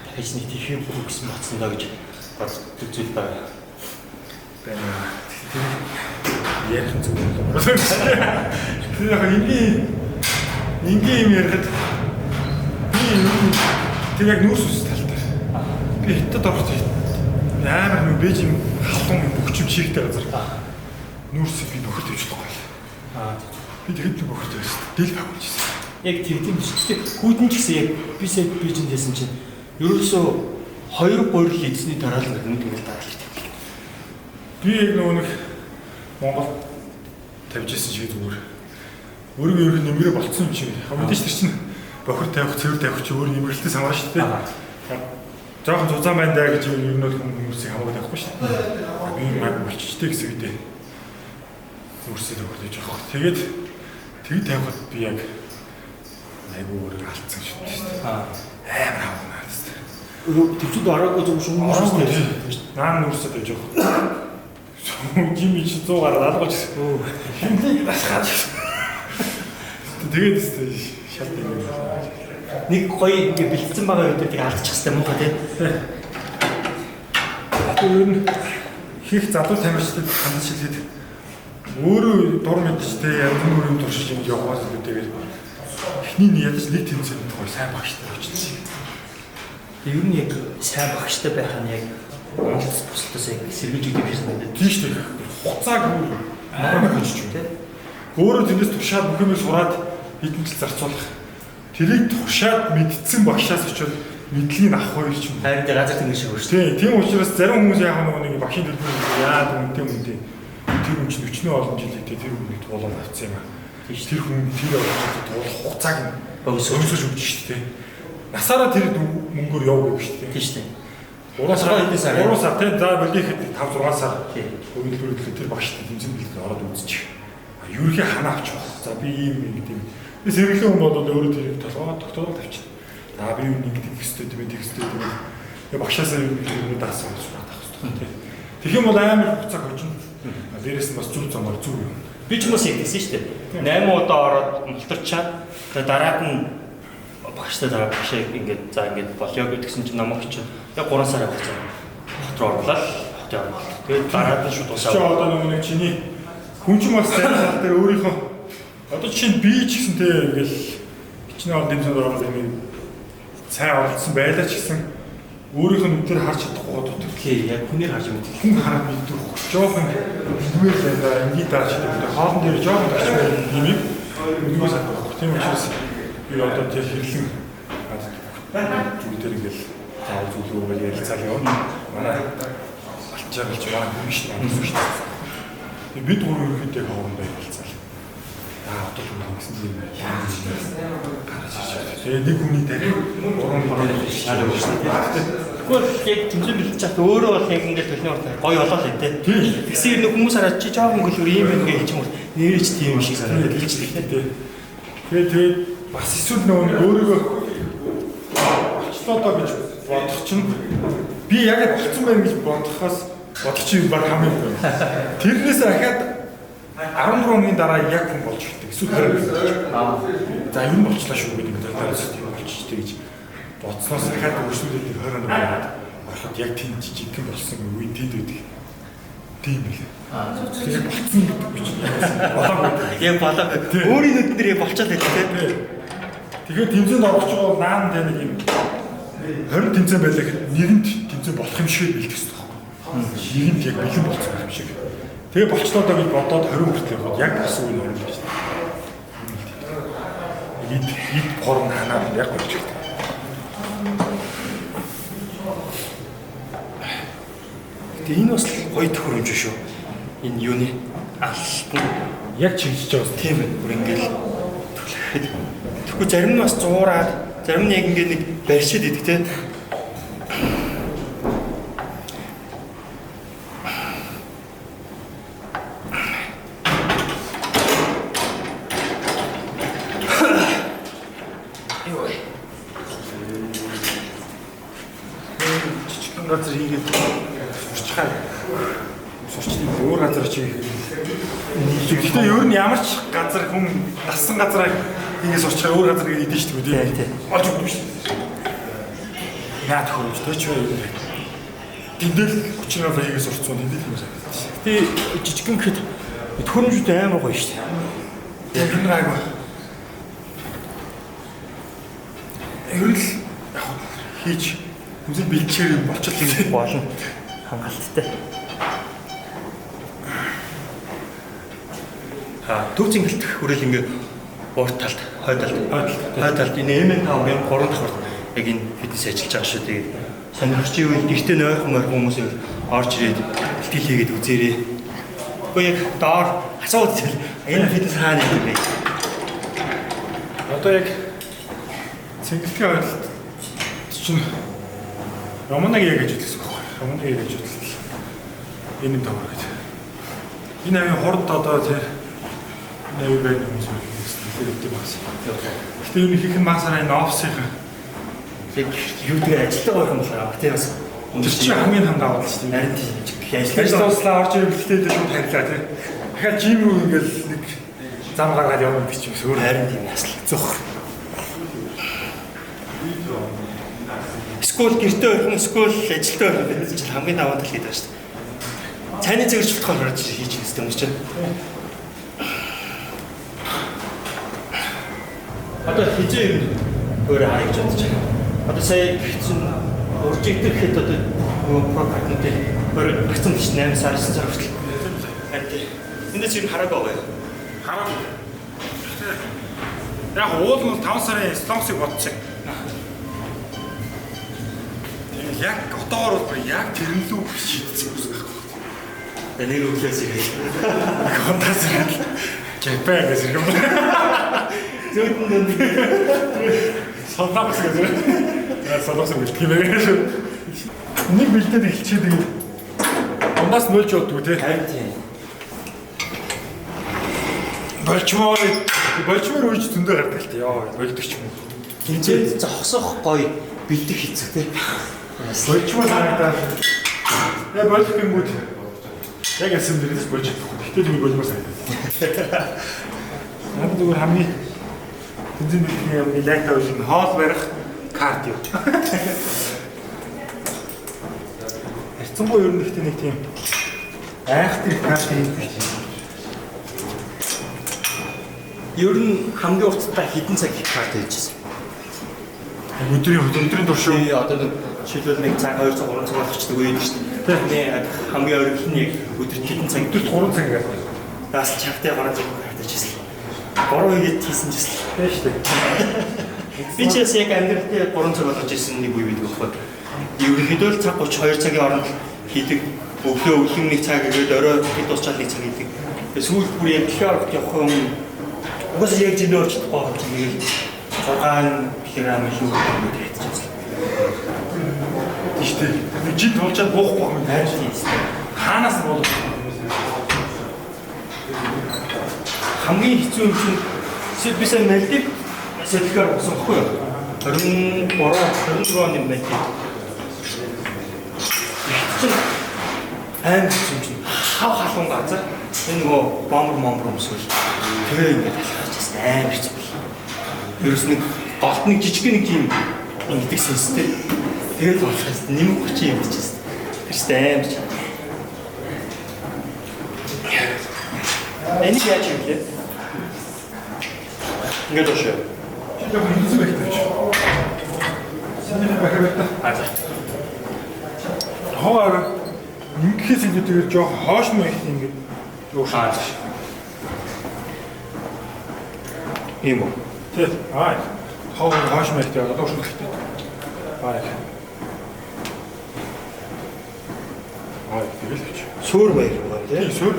дахиж нэг тийхэн бүх гэсэн батсан даа гэж боддог зүйл байна. Яахан зүйл болов. Тэр яг ингийн юм ярихад би яг нүүрс ус талтай. Би хятад орох амар нэг Бээжин халуун бөхчөм чигтэй газар. Нүүрсийг би бөхөр төвчлөхгүй. Би тэгэхэд нэг бөхөр төвсөн. Дэл байгуулжсэн. Яг тэгдэм чинь хүүдэн ч гэсэн яг би сая Бээжинд ясан чинь ерөөсөө 2-3 л эзний дараа л нэг тэгэл даалгав. Би яг нэг Монгол тавьжсэн шиг зүгээр. Өөрийгөө ерөнхий нэмрээ болцсон юм шиг. Мэдээж тэр чинь бохор тавих, цэвэр тавих чи өөр нэмрэлтэй самар шүү дээ. Жохон зузаан байна даа гэж ер нь хүмүүсийг хамаагүй тавихгүй шүү дээ. Би маг болчихжтэй гэсэн үедээ нүүрсээ төгөлж явах. Тэгээд тавихад би яг айгүй өөрийгөө алдсан шүү дээ. Амар хавнаа тест. Төвчд ороогүй зөв шуумж Наан нүүрсээ тавьж явах. Жимми чи 100 гараад алгаж ирсэн. Хэмлэг насгаад. Тэгээд шалт нэг гоё ингээ бэлдсэн байгаа үед тийг алдчих хэвээр муухай тий. Тэр нь хийх задуу тамирчдад хандж шилээд өөрөө дур мэдчтэй янз бүрийн туршиж юм явах гэдэг. Эхний ядаж нэг тэмцээнд гоё сайн багштай очсон. Ер нь яг сайн багштай байх нь яг Монголд бусдаас яг сэргийлж өгөх юм байна. Тийм шүү дээ. Хуцааг маргаан очиж тий. Өөрөө тэндээс тушаад бүх юмыг сураад хэдэн жил зарцуулах. Тэрийг тушаад мэдсэн багшаас очиод мэдлийг авах хоёр ч юм. Харин газар тэнгэр шиг шүү. Тийм учраас зарим хүмүүс яг нэг багшийн төлбөр яад үнтэй. Тэр хүн чинь 40 олон жилийн тэр хүмүүст болоод авцсан юм аа. Тэр хүн тэр олж хуцааг нь өсөж өгч шүү дээ. Насаараа тэр мөнгөөр явах гэж шүү дээ. Тийм шүү дээ. 3 сар тийм за бэлдээхэд 5-6 сар өгүүлбэрээр тэр багштай тэмцэн бэлдээ ороод үзчих. Ерөнхий ханаа авч байна. За би ийм гэдэг. Би сэргэлэн хүн бол өөрөө тэрийг толгойд тогтоол тавьчихна. За би юу нэг тексттэй тийм тексттэй тийм. Тэгээ багшаасаа юу нэг даасан сураад авах хэрэгтэй. Тэгэх юм бол амар хуцаа хожно. Дээрээс нь бас зүг замаар зүг юм. Би ч мөн тэгсэн шүү дээ. 8 удаа ороод мултарчаад тэгээ дараад нь багштай дараа багшаа ингээд за ингээд болёо гэдгсэн чинь намайг чинь яг 3 сар авчихсан. Хот руу орлоо. Хот яваа. Тэгээд дараад нь шууд усаа. Чи одоо нэг чиний хүн ч бас сайн сал дээр өөрийнхөө одоо чинь би ч гэсэн те ингээл хичнээн олон дэмжлэг ороод нэг сайн оролцсон байлаа ч гэсэн өөрийнхөө нүдээр харж чадахгүй дотор. Тий, яг хүнээр харж мэдээ. Хүн хараад мэддэг. Жохон хэмээл байлаа ингээд даач гэдэг. Хоолн дээр жохон тачмаа нэмийг нөгөө санахгүй. Тийм учраас би одоо тэр хэрлэн зүйл дээр ингээл таа зүйлөө бол ярилцаал явна. Манай алчаагалч манай хүн шүү дээ. Бид гурав ерөнхийдөө хоорондоо ярилцаал. Одоо хүн гэсэн юм байна. Тэгээ нэг хүний дээр гурван хороо шалгаж байна. Тэгвэл яг тэмцэн бэлдэж чад өөрөө бол яг ингээд төлний урт гоё болоо л энэ. Тэгсээр нэг хүмүүс хараад чи жоохон гөлөөр ийм юм гэж хэлчих юм бол нэрэж тийм шиг санагдаад хэлчихдэг тийм. Тэгээд бас эсвэл нөгөө өөрийгөө очлоо гэж бодох чинь би яг болцсон байна гэж бодохоос бодох чинь баг хам юм байна. Тэрнээс ахаад 14 хоногийн дараа яг хүн болж ирдэг. Эсвэл за юм болчлаа шүү гэдэг талаас юм болчихжээ гэж бодсноос ахаад өөрчлөлт 20 хоног байгаад ороход яг тийм жижигхэн болсон үе тэнд байдаг. Тийм билээ. Тэгээд болцсон гэдэг би чинь болоогүй. Яг болоо. Өөрийн нүдэн дээр болчиход байдаг тийм. Тэгэхээр тэмцээнд орох ч бол наан дээр нэг юм 20 тэмцээн байлаа гэхэд нэгэнд тэмцээн болох юм шиг бэлтгэсэн байхгүй. Нэгэнд яг бэлэн болсон юм шиг. Тэгээ болчлоо даа гэж бодоод 20 хүртэл яваад яг бас үе 20 байж таа. Эд хорн ханаад яг болж байна. Тэгээ энэ бас гоё төхөөрөмж шүү. Энэ юуны алтан Яг чигжиж байгаа тийм ээ. Бүр ингээл түлхээд. Тэгэхгүй зарим нь бас зуураад, зарим нь яг ингээд нэг барьшаад идэх тийм. газар хийгээд сурчхаа. Сурчдын өөр газар чи Гэхдээ ер нь ямар ч газар хүн дасан газараа ингээс очихаар өөр газар идэж шүү дээ. Тийм. Олж өгдөг шүү. Наад хөрөж ч юу юм бэ? Тэндэл хүчнээ ингээс орцсон тэндэл юм санагдаж. Тэгээ жижигэн гэхэд төхөөрөмжүүд амар гоё шүү дээ. Тэр нэг айгаа. Ер нь хийж үзэл бэлчээр болчихлоо Болно. Хангалттай. Төв зингэлтэх хүрэл ингээд урд талд, хойд талд энэ M5-ын 3 давхар яг энэ фитнес ажиллаж байгаа шүү. Тэгээд сонирхч ивэл гэртээ нойрхон хүмүүс орж ирээд бэлтгэл хийгээд үзээрэй. Гэхдээ яг доор асууд энэ фитнес хаана юм бэ? Одоо яг цэнгэлтийн ойлголт чинь Романыг яг гэж үзсэн байхгүй. Романыг яг гэж үзсэн. Энэ тавар гэж. Энэ аяа хорд одоо тэр нэг байх юм шиг хэлдэг бас. Гэтэ юу хийх нь масараа энэ офсыг Яг юу гэдэг ажилтаа байх юм байна. Тийм бас. Тэр чинь хамгийн ханд аваад шүү дээ. Харин тийм Ажил дуслаа орж ирэх бэлтээд шууд харилаа тийм. Дахиад жим юу ингээл нэг зам гаргаад явна гэж юм өөр. харин тийм яслах зөх. Скул гэртээ өрхөн, скул ажилтаа өрхөн гэдэг чинь хамгийн даван тал гэдэг шүү дээ. Цайны зэгэрч болохоор орж хийж байгаа юм чинь. Одоо хизээ юм өөрөө харж бодож байгаа. Одоо сая чинь урж идэхэд одоо програмуудыг өөрөө гацсан чинь 8 сар 9 сар хүртэл. Харин энд чинь хараагүй байгаа юм. Хараа. Яг уул нь 5 сарын слонсыг бодчих. Яг отоор бол яг тэрнлүү шийдсэн юм байна. Энийг өглөөс ирээ. Контас яг Japan гэж юм. Зөөдөнд Солонгос гэж. Солонгос бэлтгэх юм байна шүү. Нэг бэлдээд эхэлчихээ тэгээд ондаас нөлж явдгүй тий. харин тийм. Болчмоор үйж зөндөө гардаг л тий. Яа, болдог ч юм уу. Тинцээ зогсох гоё бэлдэх хийцэг тий. Болчмоор санагдаад. Яг болох юм уу? Яг ясан дээрээс болж чадахгүй. Гэтэл би болмоор санагдав. Наад зүгээр хамгийн тэнцэн бэлтгэхийн юм лайта үл нь хоол барих кардио. Харцангуй ер нь ихтэй нэг тийм айхтар кардио хийх. Ер нь хамгийн урттай хэдэн цаг хийх карт хийжсэн. Өдрийн туршаа. Би одоо нэг жишээлбэл нэг цаг 2 цаг 3 цаг болчихдог үед шүү дээ. Тийм хамгийн ойрол нь яг өдөрт хэдэн цаг Өдөрт 3 цаг гэдэг. бас чавтай гараад карт хийжсэн. 3 үед хийсэн ч гэсэн. Тийм шүү дээ. Би ч яг амьдралдаа 3 цаг болгож ирсэн нэг үе байдаг байхгүй. Ерөнхийдөө л цаг 32 цагийн оронд хийдэг. Өглөө өглөө нэг цаг ирээд орой хэд дуусчаад нэг цаг хийдэг. Тэгээ сүүлд бүр яг дэлхийн орогт явах юм. Угсаа яг зэний орчд гоож нэг 6 кг илүү хийчихсэн. Тийм шүү дээ. Нэг жин тулчаад буухгүй юм. Хайр хийсэн. Хаанаас нь болох Хамгийн хэцүү юм чинь би сая Мальдив сэтгүүр усан байхгүй юу? 24 оны Мальдив. Аим хэцүү юм чинь хав халуун газар энэ нөгөө бомбер өмсгөл тэгээ ингээд талхаж байсан аим хэцүү. Ерөөс нэг голт нэг жижиг нэг тийм ингэдэг сэнстэй. Тэгээд болохоос нэмэх 30 юм бичсэн. Тэрс аим ч. Энийг яаж юм бэ? Ингээд ошоо. чи яг хэлсэн байх гэж. Саний бахавта. Аа. Хоор ингэхээс илүүтэйгээр жоох хоош мөн их ингэ юу шаад. Ийм үү? Тэг. Хоор хоош мөн ихтэй одоо шууд ихтэй. Тэгэл гэж. Суур баяр байгаа Тийм тийм. суур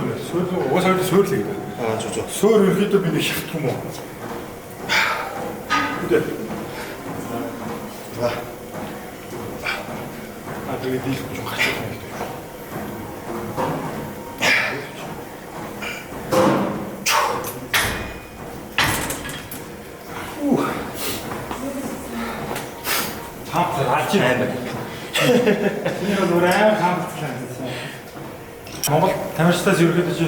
угаасаа суур л гэдэг. Зүг. Суур ерөөдөө би нэг шахт юм уу? Үгүй. Тэгээд дийлх гэж хачиж байна. Хаач Аймаг. энэ бол ураа хаамтлаа. Монгол тамирчдаас ерөөдөө чи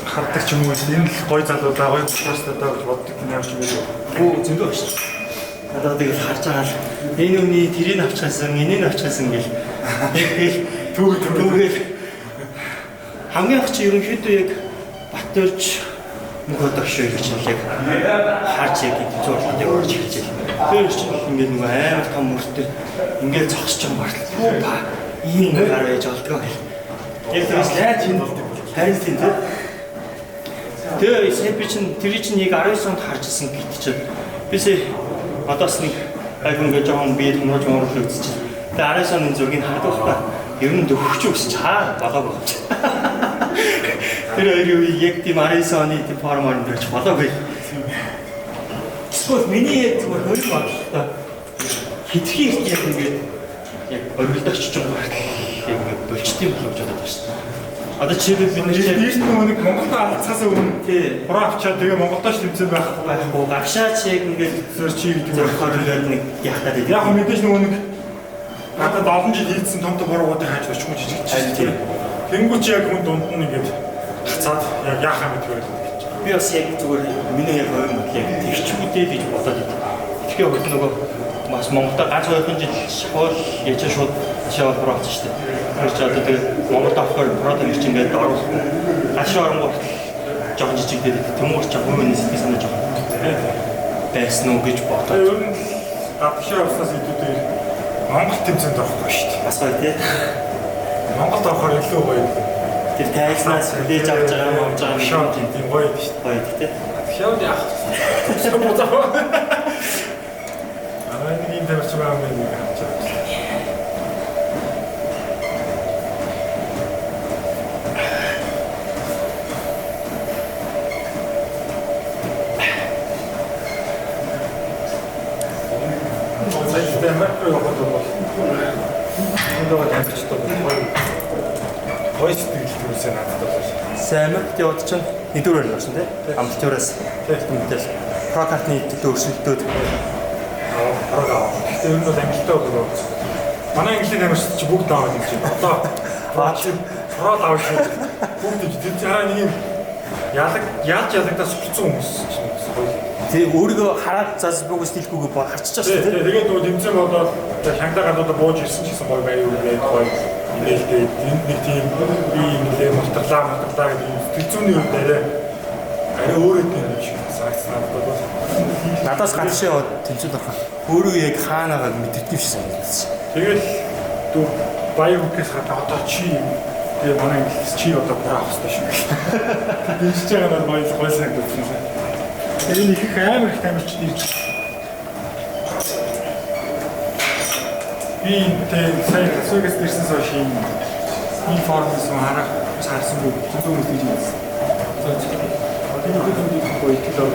хардаг ч юм уу энэ л гоё залуудаа гоё подкастаа гэж боддог юм яаж юм бэ? Оо зөндөө байна шүү. Надад тийг харж байгаа л энэ үний тэрийг авчихсан, энийг авчихсан гэл. Түүгээр хамгийн их чи ерөнхийдөө яг Батөрж мөхөдөгш гэж яг харж яг зурлалыг орж хэлж байгаа. Тэр чинь ингээд нэг амар том мөртөө ингээд зогсож байгаа мартал. Ба ийм гараа яж болдгоо. Яг тэрс яаж юм болдог. Харин тийм тийм. Тэгээ сэпи чинь тэр чинь яг 19 онд харж ирсэн гэт чинь бисээ одоос нэг айгун гэж жоохон бие томрож оруулах үзчих. Тэгээ 19 оны зургийг хардаг та ер нь төгсч өгсөж хаа болоог болж. Тэр хоёрын яг тийм 19 оны тийм формоор дэрч болоогүй. Эсвэл миний яг зүгээр хөрөг байна. Хитрхи их яг ингээд яг өргөлдөгч ч юм уу яг болчтын болов гэж бодож байна шүү дээ. Одоо чигээр бид нэр чинь нэг Монголд алцаасаа өмнө тий буруу авчаад тэгээ Монголдоо ч тэмцэн байхгүй гавшаач яг ингээд зөр чи гэдэг зөрхөөр нэг яхтаад идэв. яг мэдээж нөгөө нэг надад олон жил хийдсэн том том буруугуудыг хайж очихгүй жижиг чинь. Тэнгүүч яг хүн дунд нь ингээд гацаад яг яахаа мэдгүй байлаа. Би бас яг зүгээр миний яг ойн яг тэгчмүүдээ гэж бодоод идэв. Тэгэхээр хөл нөгөө бас Монголда ганц 2 жил шахуул яж шууд шавал процесс шүү дээ. Тэр ч одоо тэгээ Монголд авахаар продакт чинь ингээд оруулах. Гашаа оронгоо жоохон жижиг дээр тэмүүр ч хувийн сэтгэл санаа жоохон байсан уу гэж бодоод. Ер нь гадагшаа уснаас идэвхтэй Монгол тэмцээнд орохгүй шүү дээ. Бас гоё тий. Монголд авахаар илүү гоё. Тэр тайзнаас хүлээж авч байгаа юм авч байгаа Шууд тийм гоё шүү дээ. гоё тий. Шууд яах. Шууд боцоо. Нэг юм дээр ч байгаа юм нэг харж байгаа. Хойш дэлгэрүүлсэн надад байна. Саймагт яваад чинь нэдүрээр л орсон тий. Амтчуураас тиймдээс прокатны төлөвшөлтүүд Гэхдээ энэ бол ангилтай болоо. Манай английн тамирч чи бүгд аваад юм чинь. Одоо чи сураад авах шиг бүгд тийм цараа нэг юм яаж ялагдаас хэцүү хүмүүс чинь гоё. тэг өөрийгөө хараад зас бүгс дэлгүүгээ харчиж байгаа шүү дээ. Тэгээд нөгөө тэмцээн болоод хангалттай гадуур бууж ирсэн ч гэсэн гоё байв гэдэг гоё инээлтэй энд нэг тийм би инээлээ мултглаа гэдэг тэлцүүний үед арай өөр юм шиг санагдсан надад. Надаас гадшаа яваад тэмцээд байгаа. Өөрийгөө яг хаанаага мэддэг юм шиг санагдсан. Тэгэл дүү баяр үгээс гадаа одоо чи тэгээ манай инглиш чи одоо буруу авах хэрэгтэй шүү. Дэмжиж байгаа нь гоё санагдсан. Энэ их амар их тамирчд ирж. Би тэг сайн хэсэгээс ирсэнээс хойш энэ формс харах харсангүй зөвхөн мэдээж байсан. Одоо энэ гоё итгэл.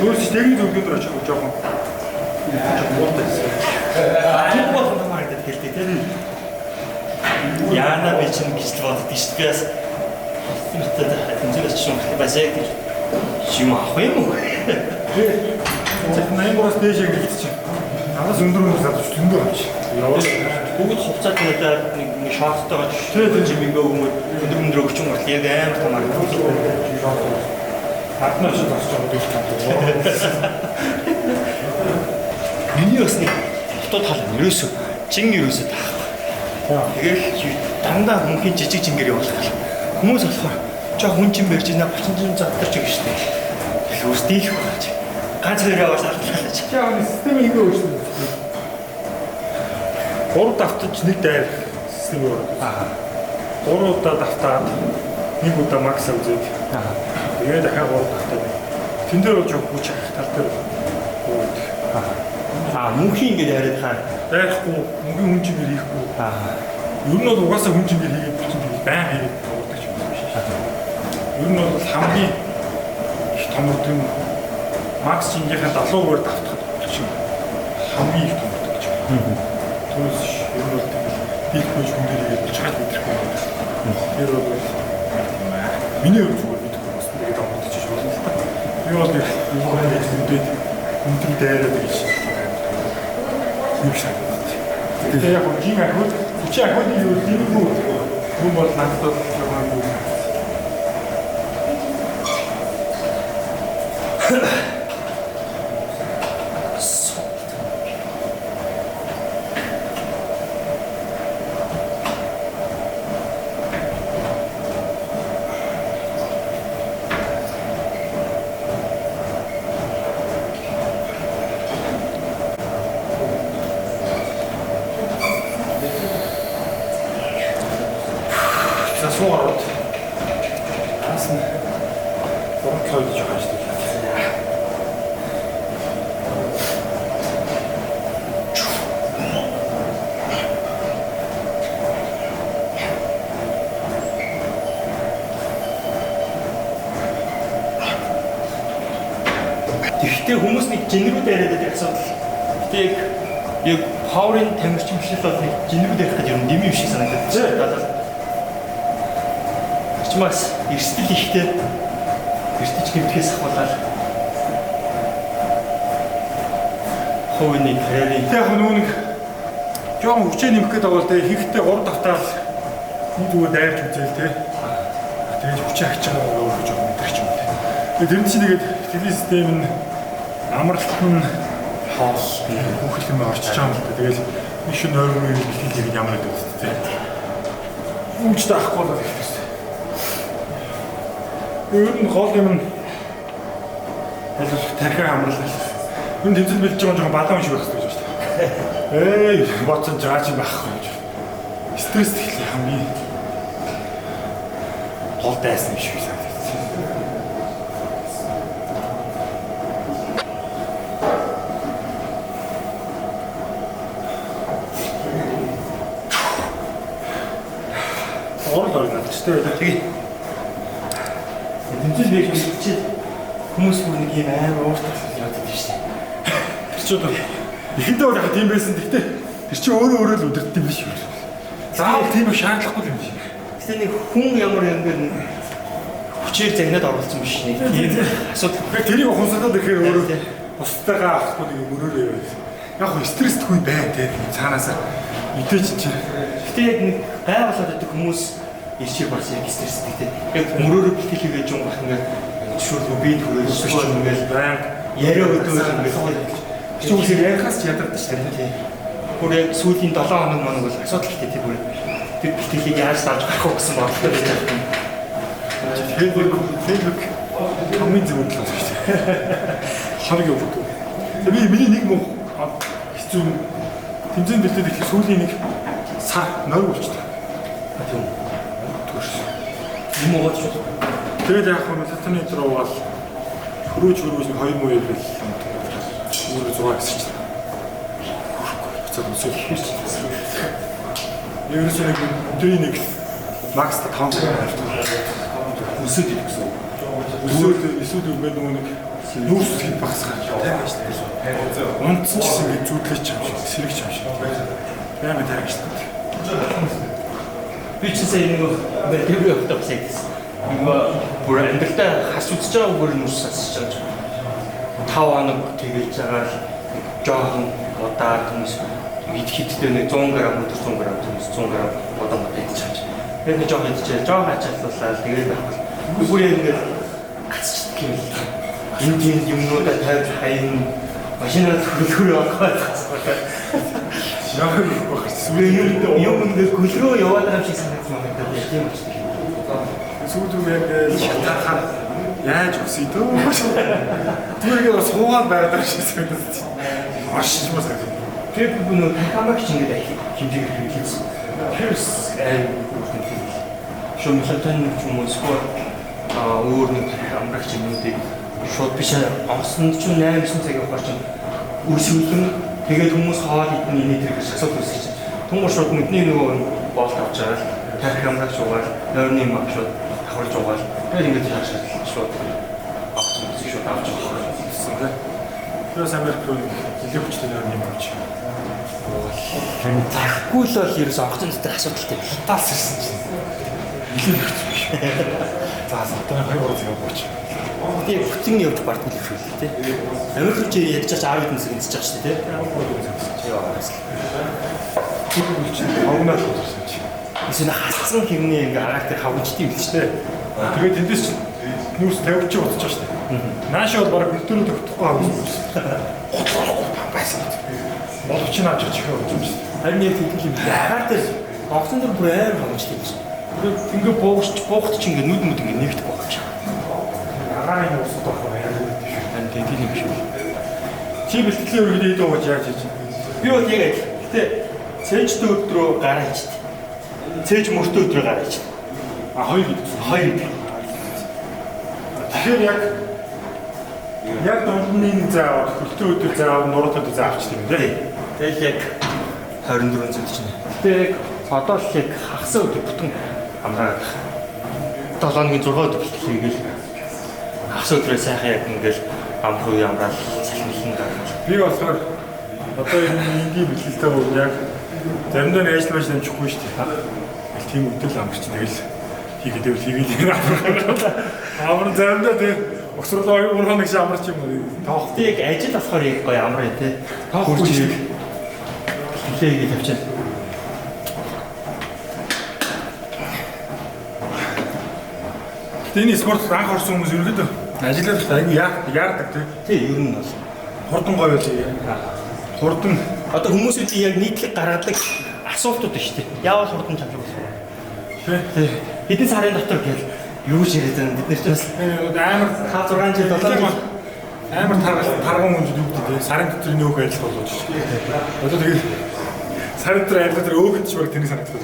Өөрөөр хэлбэл зөвлөдөр очих жоохон Нэг болон тамаардаг хэлдэг тийм. Яна би чинь гэж боддог шүү дээ. Мэдээд тэмцээс ч юм бас яг юм авах юм уу? Тэг 80-аас дээш гэж чинь. Надаас өндөр залууч зөндөө авч. Бүгд хувцаад надад нэг шорттойгоо жимингээ өндөр өгчөн бол яг амар тамаар. Хатнаач тасч байгаа гэж байна. Миний бас нэг хотод тал ерөөсөө таахгүй. Тэгэл дандаа мөнхийн жижиг жингэр явуулах. Хүмүүс болохоор жоо хүн чин барьж ийна 30 задтарч байгаа шүү дээ. Тэгэл өөрсдийх байж. Ганц хоёр яваад алдлаа. Чаа систем ингэ өөрчлөлт. 3 давтаж нэг дайр систем өөр. 3 удаа давтаад нэг удаа макс үзээд. Тэгээ дахиад 3 давтаад. Тэн дээр бол жоох хүч тал дээр. Мөнхийн ингэ яриад хаа. Дайрахгүй мөнхийн хүн чигээр хийхгүй. Ер нь бол угаасаа хүн чигээр хийгээд бичиж байн хийгээд болдог юм шиг шээ. Ер нь бол хамгийн их томорд юм. Макс чингийнхаа 70%-аар давтахад болчих юм. Хамгийн их томорд гэж. Түүнээс ер нь бол хийхгүй хүн дээр хийгээд чаад мэдрэхгүй. Тэр бол миний өөр зүгээр мэдхгүй бас тэгээд амтчих шиг болно л та. Би бол нэг үндээд өндөр дайраад гэж юм шиг. Тэгээ яг гин ахвал чи ахвал юу дийгүү Хүн бол надад жоохон юу. За суугаад. Асан. Урд хойд жоохон ажил. Тэгэхдээ хүмүүс нэг жинрүүд яриад байдаг асуудал. Гэтэ яг хаврын тамирчимшлэл бол нэг жинрүүд ярих гэж юм нэм юм шиг санагдаад байна. Чимээс эрсдэл ихтэй эрсдэж гэмтгээс ахвалаад ховны карьерийн Яг нэг жоохон хүчээ нэмэх гээд байгаа л дээ. Хийхдээ 3 давтаал нэг зүгээр дайрч үзээл те. Тэгээд хүчээ агч байгаа өөр жоохон мэдэрч юм те. Тэгээд тэр чинь тэгээд телевиз систем нь амралт нь хаос хүүхэл юм орчиж байгаа юм л дээ. Тэгээд нэг шин нойрмын бэлтгэл яг ямар гэдэг вэ те. Үүч даахгүй бол их тест. Өөр нь гол юм нь тархиа амралт. Хүн тэмцэл бэлж байгаа жоохон балан шиг байх гэж байна шүү дээ. Эй, боцсон жаач юм байхгүй гэж. Стресс тэгэхээр хамгийн гол дайсан юм шиг санагдав. Орол надчтай байлаа. Тэгээ. тэмцэл байж үзчихээ хүмүүс бүр нэг юм амар ууртай яваад байдаг шүү дээ. Тэр чинь одоо ихэндээ бол яг тийм байсан. Гэхдээ тэр чинь өөрөө л өдөрт юм биш үү? Заавал тийм их шаардлагагүй юм шиг. Гэтэ нэг хүн ямар юмгээр хүчээр загнаад оруулсан биш нэг тийм асуудал. Тэрийг ухамсарлаад ирэхээр өөрөө бусдаагаа авахгүй нэг мөрөөрөө яваад. Яг хөө стресстэй байна те. Цаанаасаа мэдээч чинь. Гэтэ яг нэг гай болоод байдаг хүмүүс ирчиг бас яг стресстэй те. Яг мөрөөрөө бэлтгэлээ жон бах ингээд шүрдүү бие төрөөж шүрдүү ингээд баян яриа өгдөг ингээд Чүгсээр ярихаас ч ядардаг шүү дээ. Бүр яг сүүлийн 7 хоног манаг бол асуудал ихтэй тийм бүр тэр бэлтгэлийг яаж давж гарах вэ гэсэн бодлоо байж байгаа юм. Facebook хамгийн зөв л байна шүү дээ. Хараг явдаг. Би миний нэг мөн хэцүү тэмцээн бэлдээд их сүүлийн нэг сар нойр болчихсон. Тийм. Төрш. Юм уу ч. Тэгээд яг хөө сатаны руу бол хөрөөж 2 муу юм бэл. Өөр зураг хийчих. Буцаад үсэл хийчих. Ерөөсөө нэг өдрийн нэг макс 5 цаг Үсэд гэсэн. Эсвэл үгээд нөгөө нэг нүүрс хэд багсах юм тайгаж шүү. Унтсан ч гэсэн ингэ зүудлээч юм шиг, сэрэгч юм шиг. Баймаа тайгаж шүү. Би ч сая нэг бэлтгэл явуулдаг гэсэн. Нөгөө бүр амьдралдаа хас үзэж байгаа бүр нүс сасж байгаа. 5 хоног тэгэлж байгаа л жоохон удаа хүмүүс хиттэй нэг 100 г өдөр 100 г хүмүүс 100 г удаа идэж чаж. Яг нэг жоохон идчихээ, жоохон ачааллуулаад тэгээд байхгүй. Бүр яг ингэ гацчихдаг юм л. Энд юмнуудаа тавьж хаян машинаар хөлгөр авах гэсэн. Яагаад вэ? Сүүлийн юм ингэ хөлгөө яваад байгаа юм шиг санагдсан юм байна. Тийм ч. Сүүлийн яг шатахаар яаж өсөй дөө. Түргээр суугаад байгаад байгаа шиг санагдсан. Маш юм санагдав. Тэр бүхэн камерч ингэ хэмжээг хийсэн. Тэрс шумлалтын хүмүүс өөр нэг амрагч юмнуудыг шууд биш онцонд ч 8-9 цаг явахаар чинь үсвэлэн тэгээд хүмүүс хоол идэн эний тэр асуудал үүсэж чинь. Түнгээр шууд мэдний нөгөө боолт авч байгаа л тарих амрагч угаал нойрны мах шууд давхарж угаал тэгээд ингэж хаашаа шууд авч байгаа. Тэрс Америк руу нэлээд хүчтэй нойрны мах авч. Тарахгүй л бол ерөөс онгоцон дотор асуудалтай Таас ирсэн чинь. Нэлээд хэцүү биш. За одоо 2 цаг яваач. Тэгээ бүтэн явж бардгүй л шүү дээ тий. Америк руу чи ядж чаж 10 хэдэн цаг эзэж байгаа шүү дээ тий. Тэр үл чинь хогноод ирсэн чи. эсвэл хасцсан хэрнээ ингээ агаар дээр хавчдгийг л шүү дээ. Тэгээд тэндээс ч нүүрс тавьж утчих шүү дээ. Нааш бол бараг бэлтөрөө тогтохгүй хавсан. Байсан. Боловч нь авч чихээ болж юм шүү дээ. Харин яг тийм юм. Агаар дээр огцон дээр бүр амар хавчдгийг шүү. Ингээ буухт чи ингээ нүд ингээ нэгдэхгүй байгаа юм шиг. Агаарын усд байхгүй яа. Харин тийм юм шиг. Чи бэлтгэлийн өргөдөө хэд ууж яаж хийж? Би бол яг адил. Гэтэ цээжтэй өдрөө гараа хийчихдээ. Цээж мөртөө өдрөө гараа хийчихдээ. А хоёр гэдэг. Хоёр гэдэг. Тэгэхээр яг дундны нэг заавал хөлтөө өдөр заавал нуруутай өдөр заавчдаг юм дээ. Тэгэл яг 24 зүйл чинь. Гэтэ яг одоо л яг хагас өдөр бүтэн амраад байна. 7 өдрийн 6 өдөр хийгээл хагас өдрөө сайхан яг ингээл амруу ямраад салхинлан гаргаж. Би болохоор одоо энэ энгийн бэлгэлтэй бол яг заримдаа нэг ажил байж амжихгүй шүү дээ. Тийм өдөр л амарч тэгэл хийгээд хийгээл амар заримдаа тэг өсрөлөө уурхаа нэг шиг амарч юм тоох. Тэг ажил болохоор яг гоё амраа тий. Тоохгүй шиг хэлээгээ тавьчихсан. Тэний спорт анх орсон хүмүүс ерөөдөө ажиллаад айгүй яардаг тий. Ер нь бол хурдан гоё байл. Хурдан одоо хүмүүсүүд яг нийтлэг гаргадаг асуултууд шүү дээ. Яавал хурдан чамшиг болсон. тий. Хэдэн сарын дотор гэл юу ширэд байна бид нар ч бас амар 5 6 жил 7 жил амар тарган хүн юу гэдэг сарын дотор нөөх ажиллах болооч шүү дээ. Одоо тэгээд сарын дотор ажиллах тэр өөхөж баг тэрний санагддаг.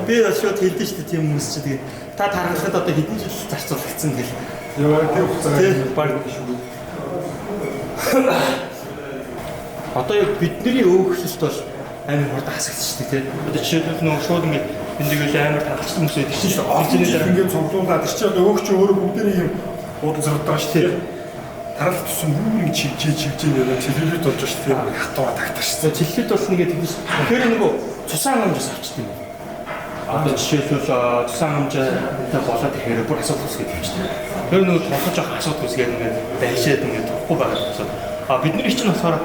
би бол шууд хэлдэж шүү дээ тийм хүмүүс чи тэгээд та тархахад одоо хэдэн жил зарцуулагдсан гэл. Яа тэр хугацаагаар баг шүү. Одоо яг бидний өөхлөлт бол амар хурдан хасагдчих шүү дээ. Одоо жишээлбэл нөгөө шууд ингээд эндээс амар таталцсан хүмүүс байдаг шүү дээ. орж ирээд ингээд цуглуулаад тэр чинь өөхч өөрөө бүгдээ юм уудан зэрэг байгаа шүү дээ. Таралт тусан бүгд чивж яриа телевизэд болж шүү дээ. Хатгаа тагтарч. Чиллэд бол нэгээд тэгж тэгэхээр нөгөө цусаан хамжаас авчдаг юм. Одоо жишээлбэл цусаан хамжаатай болоод ихээр бүр асуудал үүсгээд явчихдаг. Тэр нөгөө толгож авах асуудал үүсгээд ингээд байшаад ингээд тухгүй байгаа гэсэн. Бидний чинь болохоор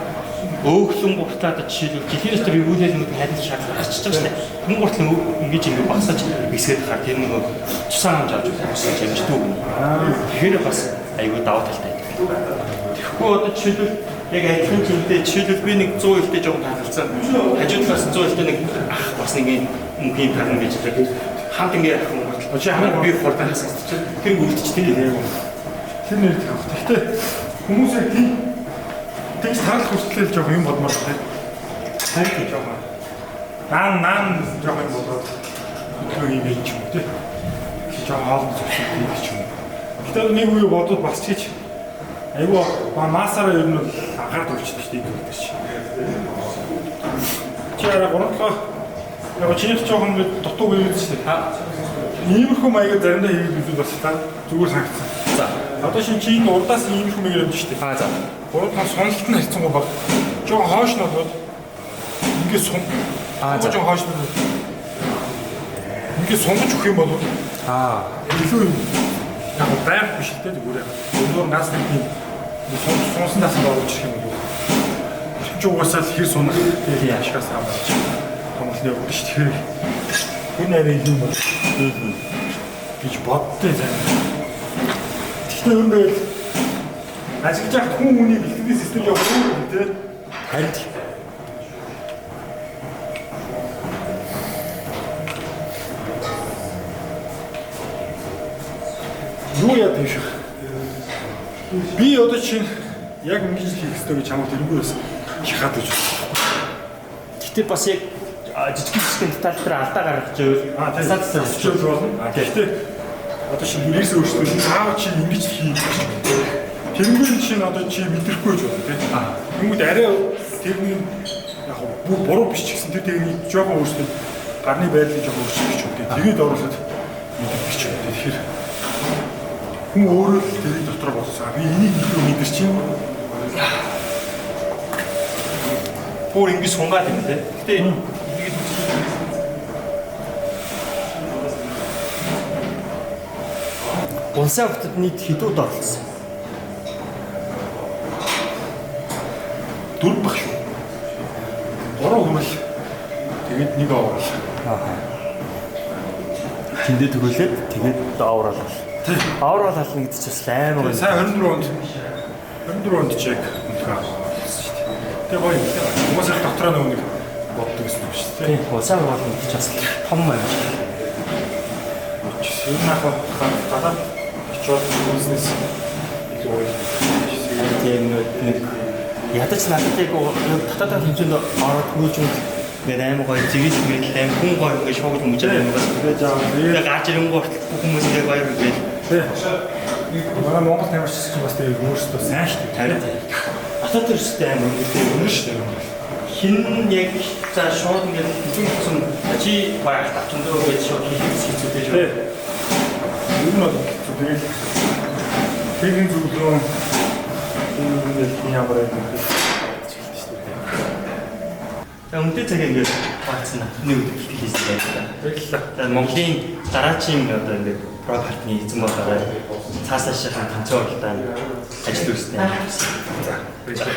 өөхлөн гуртаад жишээлбэл жилээс тэр өвүүлэл нэг хайрын шаардлага гарчиж байгаа шүү дээ. Хүн гуртлан ингэж ингээд багсаж хэсгээд хахаар тэр нөгөө цусаан хамж авч авсан юм шиг дүү. Тэгэхээр бас айгүй даваа талтай. Тэгэхгүй одоо жишээлбэл яг адилхан зүйтэй жишээлбэл би нэг 100 илтэй жоохон таталцсан. Хажууд талаас 100 илтэй нэг ах бас нэг юм тарна гэж хэлдэг. Хамт ингээд ах юм бол чи хамаа би хурдан хасагдчих. Тэр үлдчихтэй юм. Тэр нэр тийм. Гэхдээ хүмүүс яг тийм тэгж тарах хүслэл жоох юм бодмоор байна. Хайр жоох. Наан жоох юм болоод өглөө юм гэж юм тий. Жоох хоолны зөвшөөрөл юм гэж юм. Гэтэл нэг үе бодоод бас ч айгүй масаараа ер нь анхаард үлчдэг шүү дээ гэдэг чинь. Чи арай гурлаа яг чиний жоохон дутуу байгаад шүү дээ. Иймэрхүү маягаар заримдаа хийгээд үзвэл бас та зүгээр санагдсан. За. Одоо чинь урдаас иймэрхүү маягаар явж шүү дээ. За. Гурав тань сонголт нь хайцсангүй баг. Жоо хоош нь болоод ингээд сум. За. Жоо хоош нь. Ингээд сунгаж өгөх юм бол илүү яг байх биш л дээ зүгээр яг. Өндөр нас нэг юм сунснаас оруулж ирэх юм бол. Чи угаасаа л хэр сунах тийм ашигаас авч. Томлны өгдөө шүү дээ. Энэ арай илүү бол гэж боддөө заа. Гэхдээ ер нь бол ажиглаж яхад хүн хүний бэлтгэлийн систем явах юм тий. Харин юу яа тийм шиг. Би одоо чинь яг ингэж хийх ёстой гэж хамаатай тэрнгүүрээс шахаад гэж байна. Гэтэ бас яг жижиг деталь дээр алдаа гаргаж байвал тасаадсан зүйл болно. Гэхдээ одоо чинь бүрээс өөрчлөлт цаав чи ингэж хийх. Тэрнгүүр чинь одоо чи мэдрэхгүй ч байна тийм. Тэнгүүд арай тэрний яг буруу биш ч гэсэн тэр техник жоохон өөрчлөлт гарны байдлыг жоохон өөрчлөх ч үгүй. Тэгээд оруулаад мэдэрч ч юм. Тэгэхээр хүн өөрөө л тэрийг дотор болсон. Би энийг илүү мэдэрч юм. бүр ингэж сунгаад юм тий. Гэтэ Улсын хотод нийт хэдүүд оролцсон? 4 баг шүү. 3 хүрэл. Тэгээд нэг овол. тэндээ төгөөлээд тэгээд оврол. Оврол хална гэдэг чинь бас аймаг байна. Сайн 24 онд чек унтгаа болсон шүү дээ. Тэгээ гоё юм. Угаасаа дотроо нэг боддог гэсэн үг шүү дээ. Тийм, уусаа орол гэдэг чинь бас том байна. Энэ гадаад очоод бизнес илүү гоё. Тийм нэг ядаж надад яг татаад хэмжээнд ороод хөөж ингээд аймаг гоё зэгэл мэрэл аймаг хүн гоё ингээд шоуд мужаад аймаг бас тэгээд жаа гарч ирэнгүүт хүмүүс яг гоё үгүй. Манай Монгол тамирчид ч бас тэгээд өөрсдөө сайн шүү дээ. Харин атад төрстэй аймаг ингээд өмнө шүү дээ. Хин яг за шоуд ингээд зүгсэн чи баяр тавчандаа гэж шоуд хийчихсэн шүү дээ. Юу нэг тэгээд техник зөвлөө энэ ямар юм бэ? Өмнөд цаг ингээд баацна нэг үйл хийсэн байна. Баярлалаа. Монголын дараачийн одоо ингээд про партны эзэн болоорой цаасаашаа ганцхан уралдаан ажил үүснэ. За баярлалаа.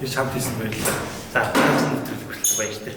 Би чамд хийсэн баярлалаа. За цаасан төлөвлөлт баяртай.